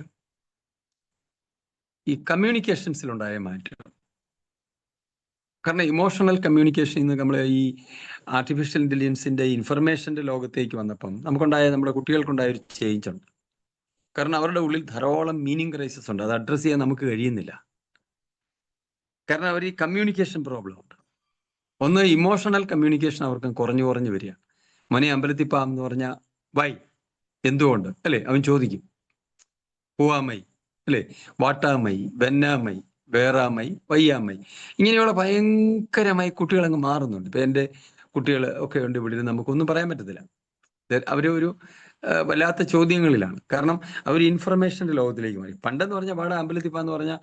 ഈ കമ്മ്യൂണിക്കേഷൻസിലുണ്ടായ മാറ്റം. കാരണം ഇമോഷണൽ കമ്മ്യൂണിക്കേഷൻ ഇന്ന് നമ്മൾ ഈ ആർട്ടിഫിഷ്യൽ ഇൻ്റലിജൻസിൻ്റെ ഇൻഫർമേഷൻ്റെ ലോകത്തേക്ക് വന്നപ്പം നമ്മുടെ കുട്ടികൾക്കുണ്ടായ ഒരു ചേഞ്ച് ഉണ്ട്. കാരണം അവരുടെ ഉള്ളിൽ ധാരാളം മീനിങ് ക്രൈസിസ് ഉണ്ട്. അത് അഡ്രസ്സ് ചെയ്യാൻ നമുക്ക് കഴിയുന്നില്ല. കാരണം അവർ ഈ കമ്മ്യൂണിക്കേഷൻ പ്രോബ്ലം ഉണ്ട്. ഒന്ന്, ഇമോഷണൽ കമ്മ്യൂണിക്കേഷൻ അവർക്ക് കുറഞ്ഞു വരികയാണ്. മോനെ അമ്പലത്തിൽ പാം എന്ന് പറഞ്ഞാൽ വൈ, എന്തുകൊണ്ട് അല്ലേ അവൻ ചോദിക്കും. പൂവാമൈ അല്ലേ, വാട്ടാമൈ, വെന്നാമൈ, വേറാമൈ, വയ്യാമൈ, ഇങ്ങനെയുള്ള ഭയങ്കരമായി കുട്ടികൾ അങ്ങ് മാറുന്നുണ്ട്. ഇപ്പം എൻ്റെ കുട്ടികൾ ഒക്കെ ഉണ്ട് ഇവിടെ, നമുക്കൊന്നും പറയാൻ പറ്റത്തില്ല. അവരൊരു വല്ലാത്ത ചോദ്യങ്ങളിലാണ്. കാരണം അവർ ഇൻഫർമേഷൻ്റെ ലോകത്തിലേക്ക് മാറി. പണ്ടെന്ന് പറഞ്ഞാൽ വാട അമ്പലത്തിൽ പാന്ന് പറഞ്ഞാൽ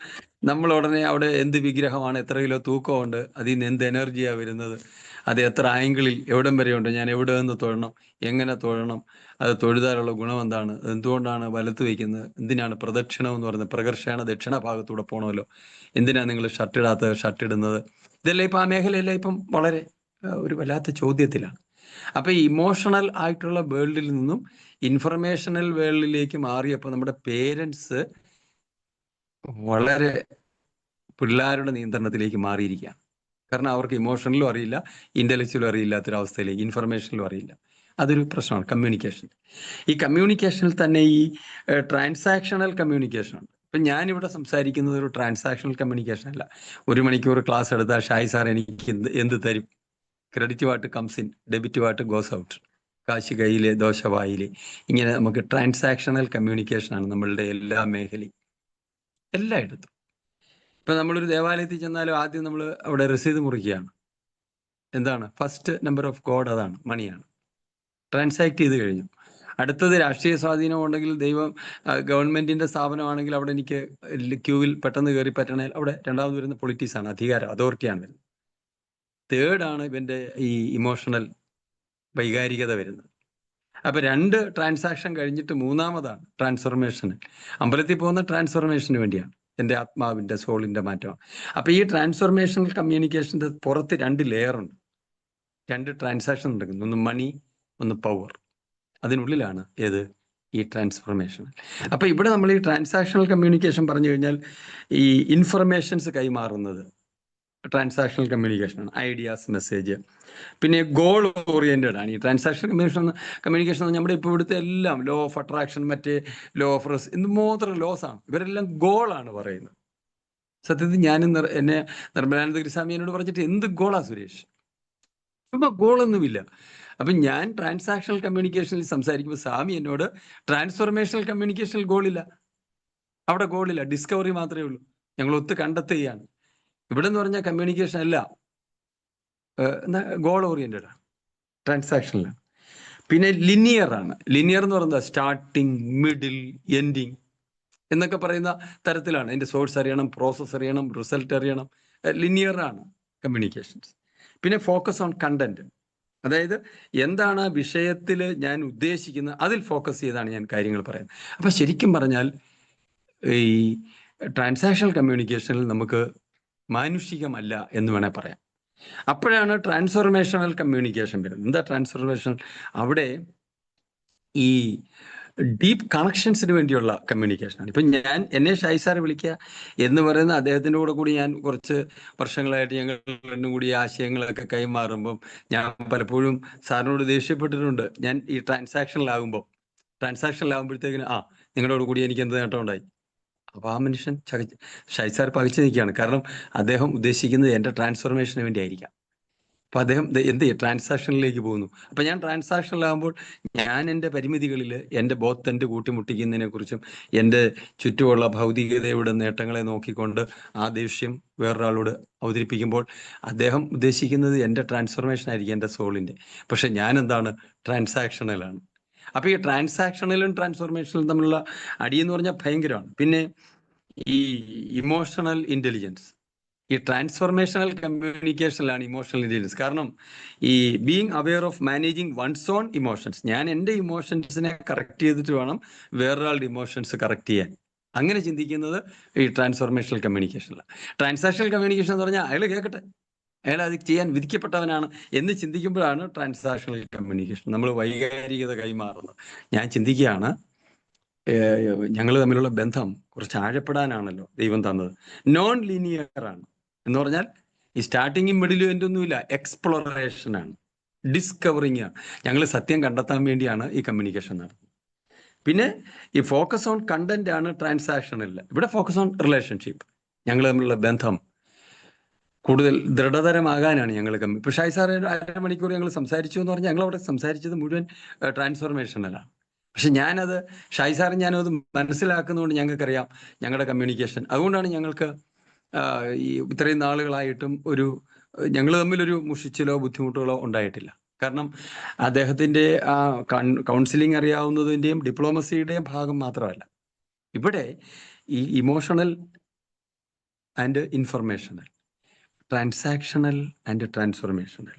നമ്മൾ ഉടനെ അവിടെ എന്ത് വിഗ്രഹമാണ്, എത്ര കിലോ തൂക്കമുണ്ട്, അതിൽ നിന്ന് എന്ത് എനർജിയാണ് വരുന്നത്, അത് എത്ര ആംഗിളിൽ എവിടം വരെയുണ്ട്, ഞാൻ എവിടെ നിന്ന് തൊഴണം, എങ്ങനെ തൊഴണം, അത് തൊഴുതാലുള്ള ഗുണം എന്താണ്, എന്തുകൊണ്ടാണ് വലത്ത് വയ്ക്കുന്നത്, എന്തിനാണ് പ്രദക്ഷിണം എന്ന് പറയുന്നത്, പ്രകർഷണ ദക്ഷിണ ഭാഗത്തൂടെ പോകണമല്ലോ, എന്തിനാണ് നിങ്ങൾ ഷർട്ട് ഇടാത്തത്, ഷർട്ട് ഇടുന്നത്, ഇതെല്ലാം ഇപ്പം ആ മേഖലയെല്ലാം ഇപ്പം വളരെ ഒരു വല്ലാത്ത ചോദ്യത്തിലാണ്. അപ്പൊ ഈ ഇമോഷണൽ ആയിട്ടുള്ള വേൾഡിൽ നിന്നും ഇൻഫർമേഷണൽ വേൾഡിലേക്ക് മാറിയപ്പോൾ നമ്മുടെ പേരൻസ് വളരെ പിള്ളേരുടെ നിയന്ത്രണത്തിലേക്ക് മാറിയിരിക്കുകയാണ്. കാരണം അവർക്ക് ഇമോഷണലും അറിയില്ല, ഇന്റലക്ച്വലും അറിയില്ലാത്തൊരവസ്ഥയിലേക്ക്, ഇൻഫർമേഷനിലും അറിയില്ല. അതൊരു പ്രശ്നമാണ് കമ്മ്യൂണിക്കേഷൻ. ഈ കമ്മ്യൂണിക്കേഷനിൽ തന്നെ ഈ ട്രാൻസാക്ഷണൽ കമ്മ്യൂണിക്കേഷൻ ഉണ്ട്. ഇപ്പം ഞാനിവിടെ സംസാരിക്കുന്നത് ഒരു ട്രാൻസാക്ഷണൽ കമ്മ്യൂണിക്കേഷൻ അല്ല. 1 മണിക്കൂർ ക്ലാസ് എടുത്താൽ ഷായി സാർ എനിക്ക് എന്ത് തരും, credit what comes in, debit what goes out, കാശ് കയ്യിലെ ദോശ വായിലെ, ഇങ്ങനെ നമുക്ക് ട്രാൻസാക്ഷണൽ കമ്മ്യൂണിക്കേഷനാണ് നമ്മളുടെ എല്ലാ മേഖലയും, എല്ലായിടത്തും. ഇപ്പം നമ്മളൊരു ദേവാലയത്തിൽ ചെന്നാലും ആദ്യം നമ്മൾ അവിടെ രസീത് മുറിക്കുകയാണ്. എന്താണ് ഫസ്റ്റ് നമ്പർ ഓഫ് ഗോഡ്, അതാണ്, മണിയാണ്. ട്രാൻസാക്ട് ചെയ്ത് കഴിഞ്ഞു. അടുത്തത് രാഷ്ട്രീയ സ്വാധീനം ഉണ്ടെങ്കിൽ, ഗവൺമെന്റിന്റെ സ്ഥാപനമാണെങ്കിൽ അവിടെ എനിക്ക് ക്യൂവിൽ പെട്ടെന്ന് കയറി പറ്റണേൽ അവിടെ രണ്ടാമത് വരുന്ന പൊളിറ്റിക്സ് ആണ്, അധികാരം, അതോറിറ്റിയാണ് വരുന്നത്. തേർഡാണ് ഇവന്റെ ഈ ഇമോഷണൽ വൈകാരികത വരുന്നത്. അപ്പൊ 2 ട്രാൻസാക്ഷൻ കഴിഞ്ഞിട്ട് മൂന്നാമതാണ് ട്രാൻസ്ഫോർമേഷൻ. അമ്പലത്തിൽ പോകുന്ന ട്രാൻസ്ഫോർമേഷന് വേണ്ടിയാണ്, എൻ്റെ ആത്മാവിന്റെ സോളിന്റെ മാറ്റമാണ്. അപ്പൊ ഈ ട്രാൻസ്ഫോർമേഷണൽ കമ്മ്യൂണിക്കേഷന്റെ പുറത്ത് 2 ലെയർ ഉണ്ട്, 2 ട്രാൻസാക്ഷൻ നടക്കുന്നു. ഒന്ന് മണി, ഒന്ന് പവർ. അതിനുള്ളിലാണ് ഏത്, ഈ ട്രാൻസ്ഫോർമേഷൻ. അപ്പൊ ഇവിടെ നമ്മൾ ഈ ട്രാൻസാക്ഷണൽ കമ്മ്യൂണിക്കേഷൻ പറഞ്ഞു കഴിഞ്ഞാൽ ഈ ഇൻഫർമേഷൻസ് കൈമാറുന്നത് ട്രാൻസാക്ഷണൽ കമ്മ്യൂണിക്കേഷൻ ആണ്, ഐഡിയാസ്, മെസ്സേജ്. പിന്നെ ഗോൾ ഓറിയന്റഡ് ആണ് ഈ ട്രാൻസാക്ഷണൽ കമ്മ്യൂണിക്കേഷൻ. നമ്മുടെ ഇപ്പോൾ ഇവിടുത്തെ എല്ലാം ലോ ഓഫ് അട്രാക്ഷൻ, മറ്റേ ലോ ഓഫ് റെസ്, ഇത് മാത്രം ലോസ് ആണ്. ഇവരെല്ലാം ഗോളാണ് പറയുന്നത്. സത്യത്തിൽ ഞാനും എന്നെ നിർമ്മലാനന്ദ ഗിരിസ്വാമി എന്നോട് പറഞ്ഞിട്ട് എന്ത് ഗോളാ സുരേഷ്, ഇപ്പൊ ഗോളൊന്നുമില്ല. അപ്പൊ ഞാൻ ട്രാൻസാക്ഷണൽ കമ്മ്യൂണിക്കേഷനിൽ സംസാരിക്കുമ്പോൾ സ്വാമി എന്നോട് ട്രാൻസ്ഫോർമേഷണൽ കമ്മ്യൂണിക്കേഷനിൽ ഗോളില്ല, അവിടെ ഗോളില്ല, ഡിസ്കവറി മാത്രമേ ഉള്ളൂ, ഞങ്ങൾ ഒത്ത് കണ്ടെത്തുകയാണ്. ഇവിടെ എന്ന് പറഞ്ഞാൽ കമ്മ്യൂണിക്കേഷൻ അല്ല, ഗോൾ ഓറിയന്റഡ് ആണ്, ട്രാൻസാക്ഷനിലാണ്. പിന്നെ ലിനിയർ ആണ്. ലിനിയർ എന്ന് പറയുന്നത് സ്റ്റാർട്ടിങ്, മിഡിൽ, എൻഡിങ് എന്നൊക്കെ പറയുന്ന തരത്തിലാണ്. അതിന്റെ സോഴ്സ് അറിയണം, പ്രോസസ് അറിയണം, റിസൾട്ട് അറിയണം. ലിനിയർ ആണ് കമ്മ്യൂണിക്കേഷൻസ്. പിന്നെ ഫോക്കസ് ഓൺ കണ്ടന്റ്, അതായത് എന്താണ് വിഷയത്തിൽ ഞാൻ ഉദ്ദേശിക്കുന്നത് അതിൽ ഫോക്കസ് ചെയ്താണ് ഞാൻ കാര്യങ്ങൾ പറയുന്നത്. അപ്പൊ ശരിക്കും പറഞ്ഞാൽ ഈ ട്രാൻസാക്ഷണൽ കമ്മ്യൂണിക്കേഷനിൽ നമുക്ക് മാനുഷികമല്ല എന്ന് വേണേൽ പറയാം. അപ്പോഴാണ് ട്രാൻസ്ഫോർമേഷണൽ കമ്മ്യൂണിക്കേഷൻ വരുന്നത്. എന്താ ട്രാൻസ്ഫോർമേഷൻ? അവിടെ ഈ ഡീപ്പ് കണക്ഷൻസിന് വേണ്ടിയുള്ള കമ്മ്യൂണിക്കേഷനാണ്. ഇപ്പം എന്നെ ഷായി സാർ വിളിക്കുക എന്ന് പറയുന്ന അദ്ദേഹത്തിൻ്റെ കൂടി ഞാൻ കുറച്ച് വർഷങ്ങളായിട്ട് ഞങ്ങൾ രണ്ടും കൂടി ആശയങ്ങളൊക്കെ കൈമാറുമ്പം ഞാൻ പലപ്പോഴും സാറിനോട് ദേഷ്യപ്പെട്ടിട്ടുണ്ട്. ഞാൻ ഈ ട്രാൻസാക്ഷനിലാകുമ്പോഴത്തേക്കിന് നിങ്ങളോട് കൂടി എനിക്ക് എന്ത് നേട്ടം ഉണ്ടായി? അപ്പോൾ ആ മനുഷ്യൻ ഷായി സാർ പകച്ചു നിൽക്കുകയാണ്. കാരണം അദ്ദേഹം ഉദ്ദേശിക്കുന്നത് എൻ്റെ ട്രാൻസ്ഫോർമേഷന് വേണ്ടി ആയിരിക്കാം. അപ്പൊ അദ്ദേഹം എന്ത് ട്രാൻസാക്ഷനിലേക്ക് പോകുന്നു. അപ്പൊ ഞാൻ ട്രാൻസാക്ഷനിലാകുമ്പോൾ ഞാൻ എൻ്റെ പരിമിതികളിൽ എൻ്റെ ബോധത്തിൻ്റെ കൂട്ടിമുട്ടിക്കുന്നതിനെ കുറിച്ചും എൻ്റെ ചുറ്റുമുള്ള ഭൗതികതയുടെ നേട്ടങ്ങളെ നോക്കിക്കൊണ്ട് ആ ദേഷ്യം വേറൊരാളോട് അവതരിപ്പിക്കുമ്പോൾ അദ്ദേഹം ഉദ്ദേശിക്കുന്നത് എൻ്റെ ട്രാൻസ്ഫോർമേഷൻ ആയിരിക്കും, എൻ്റെ സോളിൻ്റെ. പക്ഷെ ഞാൻ എന്താണ്? ട്രാൻസാക്ഷണലാണ്. അപ്പൊ ഈ ട്രാൻസാക്ഷണലും ട്രാൻസ്ഫോർമേഷനും തമ്മിലുള്ള അടിയെന്ന് പറഞ്ഞാൽ ഭയങ്കരമാണ്. പിന്നെ ഈ ഇമോഷണൽ ഇന്റലിജൻസ്, ഈ ട്രാൻസ്ഫോർമേഷണൽ കമ്മ്യൂണിക്കേഷനിലാണ് ഇമോഷണൽ ഇന്റലിജൻസ്. കാരണം ഈ being aware of managing one's own emotions, ഞാൻ എൻ്റെ ഇമോഷൻസിനെ കറക്റ്റ് ചെയ്തിട്ട് വേണം വേറൊരാളുടെ ഇമോഷൻസ് കറക്റ്റ് ചെയ്യാൻ. അങ്ങനെ ചിന്തിക്കുന്നത് ഈ ട്രാൻസ്ഫോർമേഷണൽ കമ്മ്യൂണിക്കേഷനിലാണ്. ട്രാൻസാക്ഷണൽ കമ്മ്യൂണിക്കേഷൻ എന്ന് പറഞ്ഞാൽ അയാൾ കേൾക്കട്ടെ, അയാൾ അത് ചെയ്യാൻ വിധിക്കപ്പെട്ടവനാണ് എന്ന് ചിന്തിക്കുമ്പോഴാണ് ട്രാൻസാക്ഷണൽ കമ്മ്യൂണിക്കേഷൻ, നമ്മൾ വൈകാരികത കൈമാറുന്നത്. ഞാൻ ചിന്തിക്കുകയാണ്, ഞങ്ങൾ തമ്മിലുള്ള ബന്ധം കുറച്ച് ആഴപ്പെടാനാണല്ലോ ദൈവം തന്നത്. നോൺ ലീനിയർ ആണ് എന്ന് പറഞ്ഞാൽ ഈ സ്റ്റാർട്ടിങ്ങും മിഡിലും എൻ്റെ ഒന്നുമില്ല, എക്സ്പ്ലോറേഷൻ ആണ്, ഡിസ്കവറിങ് ആണ്. ഞങ്ങൾ സത്യം കണ്ടെത്താൻ വേണ്ടിയാണ് ഈ കമ്മ്യൂണിക്കേഷൻ നടത്തുന്നത്. പിന്നെ ഈ ഫോക്കസ് ഓൺ കണ്ടന്റ് ആണ് ട്രാൻസാക്ഷനില്ല. ഇവിടെ ഫോക്കസ് ഓൺ റിലേഷൻഷിപ്പ്, ഞങ്ങൾ തമ്മിലുള്ള ബന്ധം കൂടുതൽ ദൃഢതരമാകാനാണ് ഞങ്ങൾ ഇപ്പൊ ഷായി സാർ 1/2 മണിക്കൂർ ഞങ്ങൾ സംസാരിച്ചു എന്ന് പറഞ്ഞാൽ ഞങ്ങൾ അവിടെ സംസാരിച്ചത് മുഴുവൻ ട്രാൻസ്ഫോർമേഷനിലാണ്. പക്ഷെ ഞാനത് ഷായി സാറും ഞാനും അത് മനസ്സിലാക്കുന്നതുകൊണ്ട് ഞങ്ങൾക്കറിയാം ഞങ്ങളുടെ കമ്മ്യൂണിക്കേഷൻ. അതുകൊണ്ടാണ് ഞങ്ങൾക്ക് ഈ ഇത്രയും നാളുകളായിട്ടും ഞങ്ങൾ തമ്മിലൊരു മുഷിച്ചിലോ ബുദ്ധിമുട്ടുകളോ ഉണ്ടായിട്ടില്ല. കാരണം അദ്ദേഹത്തിൻ്റെ ആ കൗൺസിലിംഗ് അറിയാവുന്നതിൻ്റെയും ഡിപ്ലോമസിയുടെയും ഭാഗം മാത്രമല്ല, ഇവിടെ ഈ emotional and informational, transactional and transformational,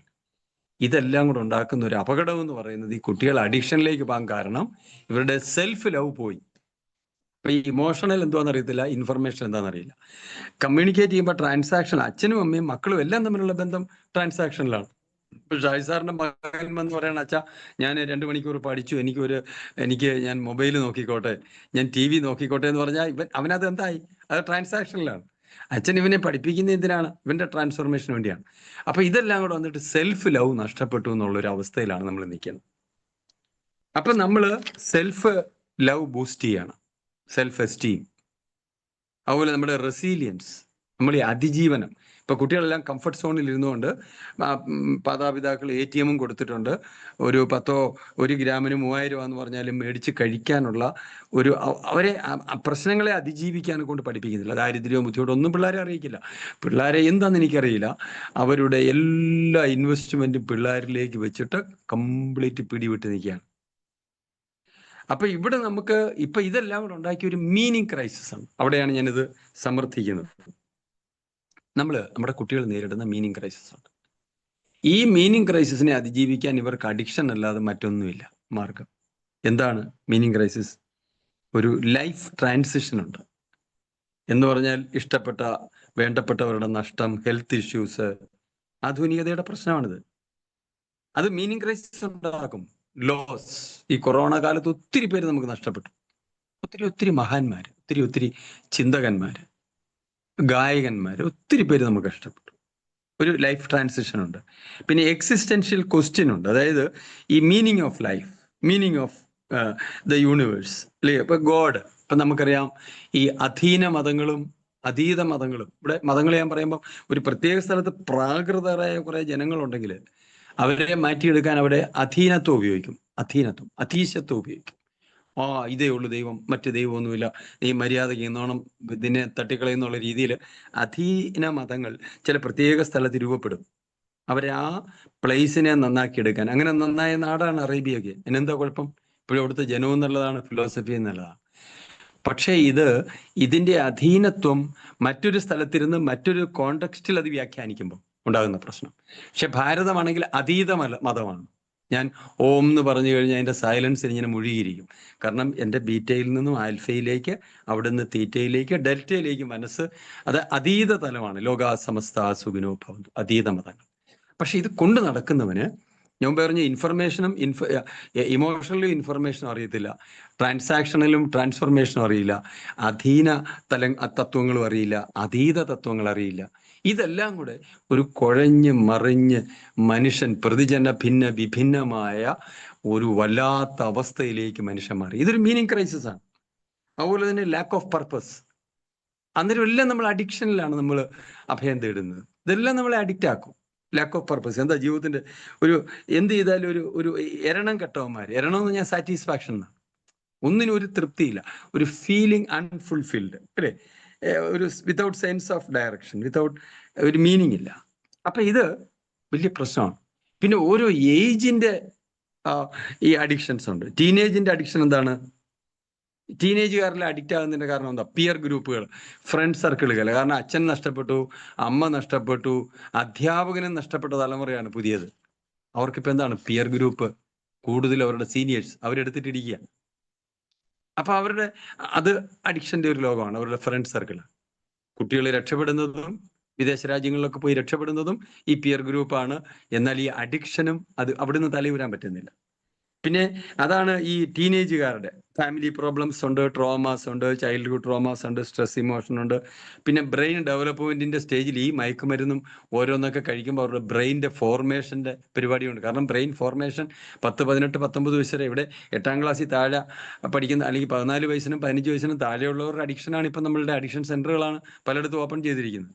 ഇതെല്ലാം കൂടെ ഉണ്ടാക്കുന്ന ഒരു അപകടം എന്ന് പറയുന്നത് ഈ കുട്ടികൾ അഡിക്ഷനിലേക്ക് പോകാൻ കാരണം ഇവരുടെ സെൽഫ് ലവ് പോയി. അപ്പൊ ഈ ഇമോഷണൽ എന്താണെന്ന് അറിയത്തില്ല, ഇൻഫർമേഷൻ എന്താണെന്ന് അറിയില്ല. കമ്മ്യൂണിക്കേറ്റ് ചെയ്യുമ്പോൾ ട്രാൻസാക്ഷൻ, അച്ഛനും അമ്മയും മക്കളും എല്ലാം തമ്മിലുള്ള ബന്ധം ട്രാൻസാക്ഷനിലാണ്. ഇപ്പൊ ഷായി സാറിന്റെ മകൻ എന്ന് പറയണ, അച്ഛാ ഞാൻ 2 മണിക്കൂർ പഠിച്ചു, എനിക്ക് ഞാൻ മൊബൈൽ നോക്കിക്കോട്ടെ, ഞാൻ TV നോക്കിക്കോട്ടെ എന്ന് പറഞ്ഞാൽ അവനത് എന്തായി? അത് ട്രാൻസാക്ഷനിലാണ്. അച്ഛൻ ഇവനെ പഠിപ്പിക്കുന്ന എന്തിനാണ്? ഇവന്റെ ട്രാൻസ്ഫോർമേഷന് വേണ്ടിയാണ്. അപ്പൊ ഇതെല്ലാം കൂടെ വന്നിട്ട് സെൽഫ് ലവ് നഷ്ടപ്പെട്ടു എന്നുള്ളൊരു അവസ്ഥയിലാണ് നമ്മൾ നിൽക്കുന്നത്. അപ്പൊ നമ്മൾ സെൽഫ് ലവ് ബൂസ്റ്റ് ചെയ്യണം, സെൽഫ് എസ്റ്റീം, അതുപോലെ നമ്മുടെ റെസീലിയൻസ്, നമ്മുടെ അതിജീവനം. ഇപ്പൊ കുട്ടികളെല്ലാം കംഫർട്ട് സോണിൽ ഇരുന്നുകൊണ്ട് മാതാപിതാക്കൾ ATM കൊടുത്തിട്ടുണ്ട്, ഒരു 1 ഗ്രാമിന് 3000 രൂപ എന്ന് പറഞ്ഞാലും മേടിച്ച് കഴിക്കാനുള്ള അവരെ പ്രശ്നങ്ങളെ അതിജീവിക്കാൻ കൊണ്ട് പഠിപ്പിക്കുന്നില്ല. ദാരിദ്ര്യവും ബുദ്ധിമുട്ടും ഒന്നും പിള്ളേരെ അറിയിക്കില്ല. പിള്ളേരെ എന്താണെന്ന് എനിക്കറിയില്ല. അവരുടെ എല്ലാ ഇൻവെസ്റ്റ്മെന്റും പിള്ളേരിലേക്ക് വെച്ചിട്ട് കംപ്ലീറ്റ് പിടിവിട്ട് നിൽക്കുകയാണ്. അപ്പൊ ഇവിടെ നമുക്ക് ഇപ്പൊ ഇതെല്ലാം കൂടെ ഉണ്ടാക്കിയ ഒരു മീനിങ് ക്രൈസിസ് ആണ്. അവിടെയാണ് ഞാനിത് സമർത്ഥിക്കുന്നത്. നമ്മുടെ കുട്ടികൾ നേരിടുന്ന മീനിങ് ക്രൈസിസ് ഉണ്ട്. ഈ മീനിങ് ക്രൈസിസിനെ അതിജീവിക്കാൻ ഇവർക്ക് അഡിക്ഷൻ അല്ലാതെ മറ്റൊന്നുമില്ല മാർഗം. എന്താണ് മീനിങ് ക്രൈസിസ്? ഒരു ലൈഫ് ട്രാൻസിഷൻ ഉണ്ട് എന്ന് പറഞ്ഞാൽ വേണ്ടപ്പെട്ടവരുടെ നഷ്ടം, ഹെൽത്ത് ഇഷ്യൂസ്, ആധുനികതയുടെ പ്രശ്നമാണിത്. അത് മീനിങ് ക്രൈസിസ് ഉണ്ടാക്കും. ലോസ്. ഈ കൊറോണ കാലത്ത് ഒത്തിരി പേര് നമുക്ക് നഷ്ടപ്പെട്ടു. ഒത്തിരി മഹാന്മാര്, ഒത്തിരി ചിന്തകന്മാര്, ഗായകന്മാര്, ഒത്തിരി പേര് നമുക്ക് നഷ്ടപ്പെട്ടു. ഒരു ലൈഫ് ട്രാൻസിഷൻ ഉണ്ട്. പിന്നെ എക്സിസ്റ്റൻഷ്യൽ ക്വസ്റ്റ്യൻ ഉണ്ട്, അതായത് ഈ meaning of life, meaning of the universe അല്ലേ. ഇപ്പൊ ഗോഡ്, ഇപ്പൊ നമുക്കറിയാം ഈ അധീന മതങ്ങളും അതീത മതങ്ങളും, ഇവിടെ മതങ്ങൾ ഞാൻ പറയുമ്പോൾ ഒരു പ്രത്യേക സ്ഥലത്ത് പ്രാകൃതരായ കുറെ ജനങ്ങളുണ്ടെങ്കിൽ അവരെ മാറ്റിയെടുക്കാൻ അവിടെ അധീനത്വം ഉപയോഗിക്കും, അധീനത്വം, അധീശത്വം ഉപയോഗിക്കും. ഇതേ ഉള്ളൂ ദൈവം, മറ്റു ദൈവമൊന്നുമില്ല, നീ മര്യാദയ്ക്ക് എന്നോണം ഇതിനെ തട്ടിക്കളയുന്നുള്ള രീതിയിൽ അധീന മതങ്ങൾ ചില പ്രത്യേക സ്ഥലത്ത് രൂപപ്പെടും. അവരെ ആ പ്ലേസിനെ നന്നാക്കിയെടുക്കാൻ. അങ്ങനെ നന്നായ നാടാണ് അറേബ്യയൊക്കെ. അതിനെന്താ കുഴപ്പം? ഇപ്പോഴും അവിടുത്തെ ജനവും എന്നുള്ളതാണ്, ഫിലോസഫി എന്നുള്ളതാണ്. പക്ഷേ ഇതിന്റെ അധീനത്വം മറ്റൊരു സ്ഥലത്തിരുന്ന് മറ്റൊരു കോണ്ടെക്സ്റ്റിൽ അത് വ്യാഖ്യാനിക്കുമ്പോൾ ഉണ്ടാകുന്ന പ്രശ്നം. പക്ഷെ ഭാരതമാണെങ്കിൽ അതീത മതമാണ്. ഞാൻ ഓം എന്ന് പറഞ്ഞു കഴിഞ്ഞാൽ അതിൻ്റെ സൈലൻസിൽ ഇങ്ങനെ മുഴുകിയിരിക്കും. കാരണം എൻ്റെ ബീറ്റയിൽ നിന്നും ആൽഫയിലേക്ക്, അവിടെ നിന്ന് തീറ്റയിലേക്ക്, ഡെൽറ്റയിലേക്ക് മനസ്സ്, അത് അതീത തലമാണ്. ലോകാ സമസ്ത സുഖിനോ ഭവന്തു, അതീത മതങ്ങൾ. പക്ഷെ ഇത് കൊണ്ട് നടക്കുന്നവന് ഞാൻ പറഞ്ഞ ഇൻഫർമേഷനും ഇമോഷണലും ഇൻഫർമേഷനും അറിയത്തില്ല, ട്രാൻസാക്ഷണലും ട്രാൻസ്ഫർമേഷനും അറിയില്ല, അധീന തത്വങ്ങളും അറിയില്ല, അതീത തത്വങ്ങൾ അറിയില്ല. ഇതെല്ലാം കൂടെ ഒരു കുഴഞ്ഞ് മറിഞ്ഞ് മനുഷ്യൻ പ്രതിജന ഭിന്ന വിഭിന്നമായ ഒരു വല്ലാത്ത അവസ്ഥയിലേക്ക് മനുഷ്യൻ മാറി. ഇതൊരു മീനിങ് ക്രൈസിസ് ആണ്. അതുപോലെ തന്നെ ലാക്ക് ഓഫ് പർപ്പസ്. അന്നേരം എല്ലാം നമ്മൾ അഡിക്ഷനിലാണ് നമ്മൾ അഭയം തേടുന്നത്. ഇതെല്ലാം നമ്മളെ അഡിക്റ്റ് ആക്കും. ലാക്ക് ഓഫ് പർപ്പസ് എന്താ? ജീവിതത്തിന്റെ എന്ത് ചെയ്താലും ഒരു എരണം കെട്ടവന്മാർ. എരണം എന്ന് പറഞ്ഞാൽ സാറ്റിസ്ഫാക്ഷൻ എന്നാണ്. ഒന്നിനും ഒരു തൃപ്തിയില്ല, ഒരു ഫീലിംഗ് അൺഫുൾഫിൽഡ് അല്ലേ, ഒരു without sense of direction, without ഒരു മീനിങ് ഇല്ല. അപ്പൊ ഇത് വലിയ പ്രശ്നമാണ്. പിന്നെ ഓരോ ഏജിന്റെ ഈ അഡിക്ഷൻസ് ഉണ്ട്. ടീനേജിന്റെ അഡിക്ഷൻ എന്താണ്? ടീനേജുകാരിൽ അഡിക്റ്റ് ആകുന്നതിന്റെ കാരണം എന്താ? പിയർ ഗ്രൂപ്പുകൾ, ഫ്രണ്ട് സർക്കിളുകൾ. കാരണം അച്ഛൻ നഷ്ടപ്പെട്ടു, അമ്മ നഷ്ടപ്പെട്ടു, അധ്യാപകനും നഷ്ടപ്പെട്ട തലമുറയാണ് പുതിയത്. അവർക്കിപ്പോൾ എന്താണ്? പിയർ ഗ്രൂപ്പ്, കൂടുതൽ അവരുടെ സീനിയേഴ്സ് അവരെടുത്തിട്ടിരിക്കുക. അപ്പൊ അത് അഡിക്ഷന്റെ ഒരു ലോകമാണ്, അവരുടെ ഫ്രണ്ട് സർക്കിൾ. കുട്ടികൾ രക്ഷപ്പെടുന്നതും വിദേശ രാജ്യങ്ങളിലൊക്കെ പോയി രക്ഷപ്പെടുന്നതും ഈ പിയർ ഗ്രൂപ്പാണ്. എന്നാൽ ഈ അഡിക്ഷനും അവിടുന്ന് തലയുരാൻ പറ്റുന്നില്ല. പിന്നെ അതാണ് ഈ ടീനേജുകാരുടെ ഫാമിലി പ്രോബ്ലംസ് ഉണ്ട്, ട്രോമാസ് ഉണ്ട്, ചൈൽഡ്ഹുഡ് ട്രോമാസ് ഉണ്ട്, സ്ട്രെസ് ഇമോഷൻ ഉണ്ട്. പിന്നെ ബ്രെയിൻ ഡെവലപ്മെന്റിന്റെ സ്റ്റേജിൽ ഈ മയക്കുമരുന്നും ഓരോന്നൊക്കെ കഴിക്കുമ്പോൾ അവരുടെ ബ്രെയിനിന്റെ ഫോർമേഷന്റെ പരിപാടിയുണ്ട്. കാരണം ബ്രെയിൻ ഫോർമേഷൻ 10, 18, 19 വയസ്സ് വരെ, ഇവിടെ 8ാം ക്ലാസ്സിൽ താഴെ പഠിക്കുന്ന അല്ലെങ്കിൽ 14 വയസ്സിനും 15 വയസ്സിനും താഴെയുള്ളവരുടെ അഡിക്ഷനാണ് ഇപ്പം നമ്മളുടെ അഡിക്ഷൻ സെന്ററുകളാണ് പലയിടത്തും ഓപ്പൺ ചെയ്തിരിക്കുന്നത്.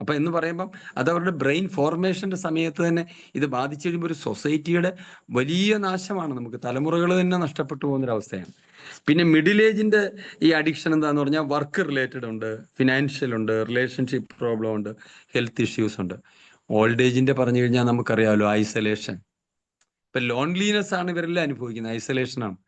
അപ്പൊ എന്ന് പറയുമ്പം അത് അവരുടെ ബ്രെയിൻ ഫോർമേഷന്റെ സമയത്ത് തന്നെ ഇത് ബാധിച്ചു കഴിയുമ്പോൾ ഒരു സൊസൈറ്റിയുടെ വലിയ നാശമാണ്. നമുക്ക് തലമുറകൾ തന്നെ നഷ്ടപ്പെട്ടു പോകുന്നൊരവസ്ഥയാണ്. പിന്നെ മിഡിൽ ഏജിന്റെ ഈ അഡിക്ഷൻ എന്താന്ന് പറഞ്ഞാൽ വർക്ക് റിലേറ്റഡ് ഉണ്ട്, ഫിനാൻഷ്യൽ ഉണ്ട്, റിലേഷൻഷിപ്പ് പ്രോബ്ലം ഉണ്ട്, ഹെൽത്ത് ഇഷ്യൂസ് ഉണ്ട്. ഓൾഡ് ഏജിന്റെ പറഞ്ഞു കഴിഞ്ഞാൽ നമുക്കറിയാമല്ലോ, ഐസൊലേഷൻ. ഇപ്പൊ ലോൺലിനെസ് ആണ് ഇവരെല്ലാം അനുഭവിക്കുന്നത്, ഐസൊലേഷനാണ്.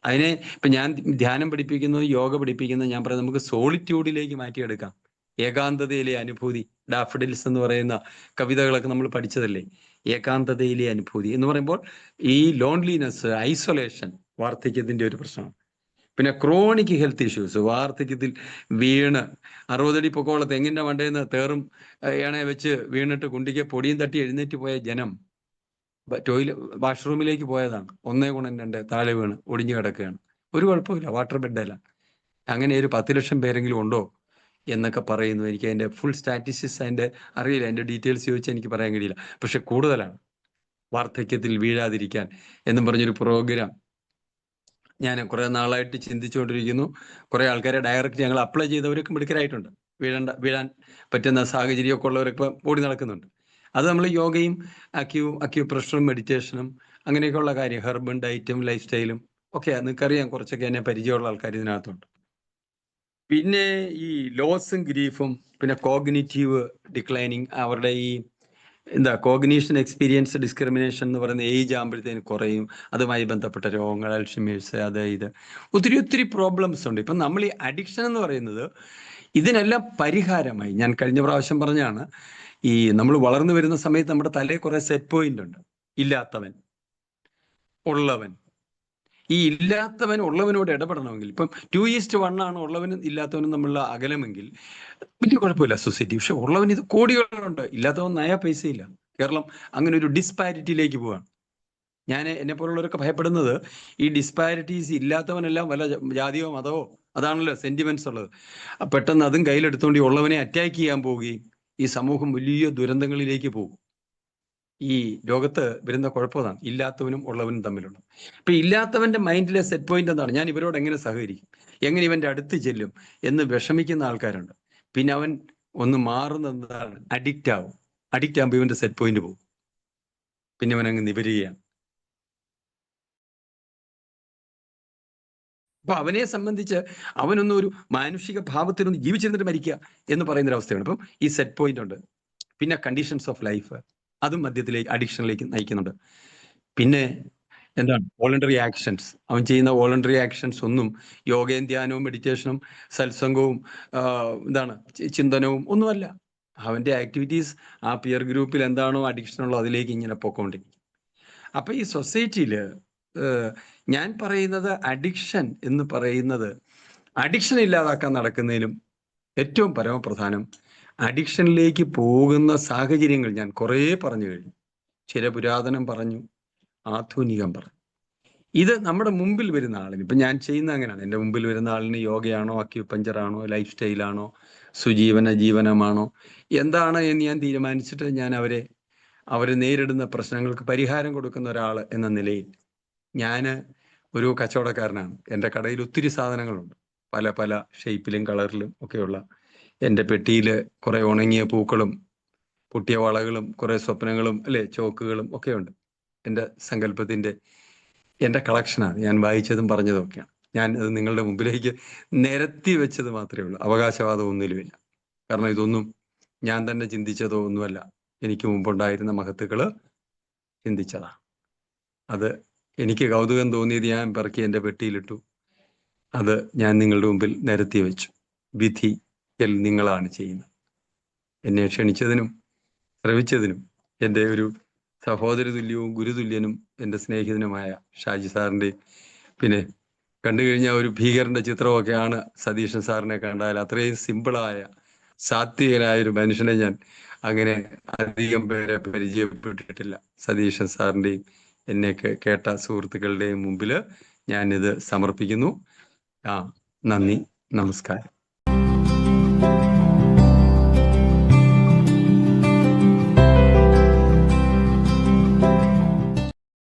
അതിനെ ഇപ്പൊ ഞാൻ ധ്യാനം പഠിപ്പിക്കുന്നത്, യോഗ പഠിപ്പിക്കുന്നത്, ഞാൻ പറയുന്നത് നമുക്ക് സോളിറ്റ്യൂഡിലേക്ക് മാറ്റിയെടുക്കാം. ഏകാന്തതയിലെ അനുഭൂതി, ഡാഫഡിൽസ് എന്ന് പറയുന്ന കവിതകളൊക്കെ നമ്മൾ പഠിച്ചതല്ലേ. ഏകാന്തതയിലെ അനുഭൂതി എന്ന് പറയുമ്പോൾ ഈ ലോൺലിനെസ്, ഐസൊലേഷൻ വാർദ്ധക്യത്തിന്റെ ഒരു പ്രശ്നമാണ്. പിന്നെ ക്രോണിക് ഹെൽത്ത് ഇഷ്യൂസ്, വാർദ്ധക്യത്തിൽ വീണ് 60 അടി പൊക്കമുള്ള തെങ്ങിന്റെ മണ്ടയിൽ തേറും എണ്ണ വെച്ച് വീണിട്ട് കുണ്ടിക്ക് പൊടിയും തട്ടി എഴുന്നേറ്റ് പോയ ജനം വാഷ്റൂമിലേക്ക് പോയതാണ്, 1 താഴെ വീണ് ഒടിഞ്ഞു കിടക്കുകയാണ്. ഒരു കുഴപ്പമില്ല, വാട്ടർ ബെഡല്ല. അങ്ങനെ ഒരു 10 ലക്ഷം പേരെങ്കിലും ഉണ്ടോ എന്നൊക്കെ പറയുന്നു. എനിക്ക് അതിൻ്റെ ഫുൾ സ്റ്റാറ്റിസ്റ്റിക്സ് അതിൻ്റെ അറിയില്ല, അതിൻ്റെ ഡീറ്റെയിൽസ് ചോദിച്ചാൽ എനിക്ക് പറയാൻ കഴിയില്ല. പക്ഷെ കൂടുതലാണ് വാർദ്ധക്യത്തിൽ വീഴാതിരിക്കാൻ എന്നും പറഞ്ഞൊരു പ്രോഗ്രാം ഞാൻ കുറേ നാളായിട്ട് ചിന്തിച്ചുകൊണ്ടിരിക്കുന്നു. കുറേ ആൾക്കാരെ ഡയറക്റ്റ് ഞങ്ങൾ അപ്ലൈ ചെയ്തവരൊക്കെ മിടുക്കരായിട്ടുണ്ട്. വീഴാൻ പറ്റുന്ന സാഹചര്യമൊക്കെ ഉള്ളവരൊക്കെ ഓടി നടക്കുന്നുണ്ട്. അത് നമ്മൾ യോഗയും അക്യൂപ്രഷറും മെഡിറ്റേഷനും അങ്ങനെയൊക്കെയുള്ള കാര്യം, ഹെർബൻ ഡയറ്റും ലൈഫ് സ്റ്റൈലും ഒക്കെ നിങ്ങൾക്കറിയാം, കുറച്ചൊക്കെ എന്നെ പരിചയമുള്ള ആൾക്കാർ ഇതിനകത്തുണ്ട്. പിന്നെ ഈ ലോസും ഗ്രീഫും, പിന്നെ കോഗ്നിറ്റീവ് ഡിക്ലൈനിങ്, അവരുടെ ഈ കോഗ്നീഷൻ എക്സ്പീരിയൻസ് ഡിസ്ക്രിമിനേഷൻ എന്ന് പറയുന്ന ഏജ് ആകുമ്പോഴത്തേന് കുറയും. അതുമായി ബന്ധപ്പെട്ട രോഗങ്ങൾ, അൽഷിമേഴ്സ്, ഇത് ഒത്തിരി പ്രോബ്ലംസ് ഉണ്ട്. ഇപ്പം നമ്മൾ ഈ അഡിക്ഷൻ എന്ന് പറയുന്നത് ഇതിനെല്ലാം പരിഹാരമായി, ഞാൻ കഴിഞ്ഞ പ്രാവശ്യം പറഞ്ഞാണ്, ഈ നമ്മൾ വളർന്നു വരുന്ന സമയത്ത് നമ്മുടെ തലയിൽ കുറെ സെറ്റ് പോയിന്റ് ഉണ്ട്. ഇല്ലാത്തവൻ, ഉള്ളവൻ. ഈ ഇല്ലാത്തവൻ ഉള്ളവനോട് ഇടപെടണമെങ്കിൽ, ഇപ്പം 2:1 ആണ് ഉള്ളവനും ഇല്ലാത്തവനും തമ്മിലുള്ള അകലമെങ്കിൽ വലിയ കുഴപ്പമില്ല സൊസൈറ്റി. പക്ഷെ ഉള്ളവൻ ഇത് കോടികളുണ്ട്, ഇല്ലാത്തവൻ നയാ പൈസയില്ല. കേരളം അങ്ങനെ ഒരു ഡിസ്പാരിറ്റിയിലേക്ക് പോവാണ്. ഞാൻ എന്നെ പോലുള്ളവരൊക്കെ ഭയപ്പെടുന്നത് ഈ ഡിസ്പാരിറ്റീസ്, ഇല്ലാത്തവനെല്ലാം വല്ല ജാതിയോ മതമോ, അതാണല്ലോ സെന്റിമെന്റ്സ് ഉള്ളത്. പെട്ടെന്ന് അതും കയ്യിലെടുത്തുകൊണ്ട് ഉള്ളവനെ അറ്റാക്ക് ചെയ്യാൻ പോവുകയും ഈ സമൂഹം വലിയ ദുരന്തങ്ങളിലേക്ക് പോകും. ഈ ലോകത്ത് വരുന്ന കുഴപ്പമാണ് ഇല്ലാത്തവനും ഉള്ളവനും തമ്മിലുള്ള. ഇപ്പൊ ഇല്ലാത്തവന്റെ മൈൻഡിലെ സെറ്റ് പോയിന്റ് എന്താണ്? ഞാൻ ഇവരോട് എങ്ങനെ സഹകരിക്കും, എങ്ങനെ ഇവന്റെ അടുത്ത് ചെല്ലും എന്ന് വിഷമിക്കുന്ന ആൾക്കാരുണ്ട്. പിന്നെ അവൻ ഒന്ന് മാറുന്നതാണ്, അഡിക്റ്റ് ആവും. അഡിക്റ്റ് ആകുമ്പോൾ ഇവന്റെ സെറ്റ് പോയിന്റ് പോകും, പിന്നെ അവൻ അങ്ങ് നിവരുകയാണ്. അപ്പൊ അവനെ സംബന്ധിച്ച് അവനൊന്നും ഒരു മാനുഷിക ഭാവത്തിലൊന്ന് ജീവിച്ചിരുന്നിട്ട് മരിക്കുക എന്ന് പറയുന്നൊരവസ്ഥയാണ്. അപ്പം ഈ സെറ്റ് പോയിന്റ് ഉണ്ട്. പിന്നെ കണ്ടീഷൻസ് ഓഫ് ലൈഫ്, അതും മദ്യത്തിലേക്ക്, അഡിക്ഷനിലേക്ക് നയിക്കുന്നുണ്ട്. പിന്നെ എന്താണ് വോളണ്ടറി ആക്ഷൻസ്, അവൻ ചെയ്യുന്ന വോളണ്ടറി ആക്ഷൻസ് ഒന്നും യോഗയും ധ്യാനവും മെഡിറ്റേഷനും സത്സംഗവും എന്താണ് ചിന്തനവും ഒന്നുമല്ല. അവന്റെ ആക്ടിവിറ്റീസ് ആ പിയർ ഗ്രൂപ്പിൽ എന്താണോ അഡിക്ഷൻ ഉള്ളത് അതിലേക്ക് ഇങ്ങനെ പൊക്കോണ്ടിരിക്കും. അപ്പൊ ഈ സൊസൈറ്റിയില് ഞാൻ പറയുന്നത് അഡിക്ഷൻ എന്ന് പറയുന്നത്, അഡിക്ഷൻ ഇല്ലാതാക്കാൻ നടക്കുന്നതിലും ഏറ്റവും പരമപ്രധാനം അഡിക്ഷനിലേക്ക് പോകുന്ന സാഹചര്യങ്ങൾ ഞാൻ കുറേ പറഞ്ഞു കഴിഞ്ഞു. ചില പുരാതനം പറഞ്ഞു, ആധുനികം പറഞ്ഞു. ഇത് നമ്മുടെ മുമ്പിൽ വരുന്ന ആളിന്, ഇപ്പൊ ഞാൻ ചെയ്യുന്ന അങ്ങനെയാണ്. എൻ്റെ മുമ്പിൽ വരുന്ന ആളിന് യോഗയാണോ, അക്യുപഞ്ചറാണോ, ലൈഫ് സ്റ്റൈലാണോ, സുജീവന ജീവനമാണോ, എന്താണ് എന്ന് ഞാൻ തീരുമാനിച്ചിട്ട് ഞാൻ അവര് നേരിടുന്ന പ്രശ്നങ്ങൾക്ക് പരിഹാരം കൊടുക്കുന്ന ഒരാൾ എന്ന നിലയിൽ ഞാൻ ഒരു കച്ചവടക്കാരനാണ്. എൻ്റെ കടയിൽ ഒത്തിരി സാധനങ്ങളുണ്ട്, പല പല ഷേപ്പിലും കളറിലും ഒക്കെയുള്ള. എൻ്റെ പെട്ടിയിൽ കുറെ ഉണങ്ങിയ പൂക്കളും പൊട്ടിയ വളകളും കുറെ സ്വപ്നങ്ങളും ചോക്കുകളും ഒക്കെ ഉണ്ട്. എൻ്റെ സങ്കല്പത്തിൻ്റെ എൻ്റെ കളക്ഷനാണ്. ഞാൻ വായിച്ചതും പറഞ്ഞതും ഒക്കെയാണ്. ഞാൻ അത് നിങ്ങളുടെ മുമ്പിലേക്ക് നിരത്തി വെച്ചത് മാത്രമേ ഉള്ളൂ. അവകാശവാദം ഒന്നിലുമില്ല. കാരണം ഇതൊന്നും ഞാൻ തന്നെ ചിന്തിച്ചതോ ഒന്നുമല്ല, എനിക്ക് മുമ്പുണ്ടായിരുന്ന മഹത്തുക്കള് ചിന്തിച്ചതാണ്. അത് എനിക്ക് കൗതുകം തോന്നിയത് ഞാൻ പെറുക്കി എൻ്റെ പെട്ടിയിലിട്ടു. അത് ഞാൻ നിങ്ങളുടെ മുമ്പിൽ നിരത്തി വെച്ചു. വിധി നിങ്ങളാണ് ചെയ്യുന്നത്. എന്നെ ക്ഷണിച്ചതിനും ശ്രമിച്ചതിനും എൻ്റെ ഒരു സഹോദര തുല്യവും ഗുരുതുല്യനും എൻ്റെ സ്നേഹിതനുമായ ഷാജി സാറിൻ്റെയും, പിന്നെ കണ്ടു കഴിഞ്ഞാൽ ഒരു ഭീകരന്റെ ചിത്രമൊക്കെയാണ് സതീശൻ സാറിനെ കണ്ടാൽ. അത്രയും സിമ്പിളായ സാത്വികനായ ഒരു മനുഷ്യനെ ഞാൻ അങ്ങനെ അധികം പേരെ പരിചയപ്പെട്ടിട്ടില്ല. സതീശൻ സാറിൻ്റെയും എന്നെ കേട്ട സുഹൃത്തുക്കളുടെയും മുമ്പിൽ ഞാനിത് സമർപ്പിക്കുന്നു. നന്ദി, നമസ്കാരം.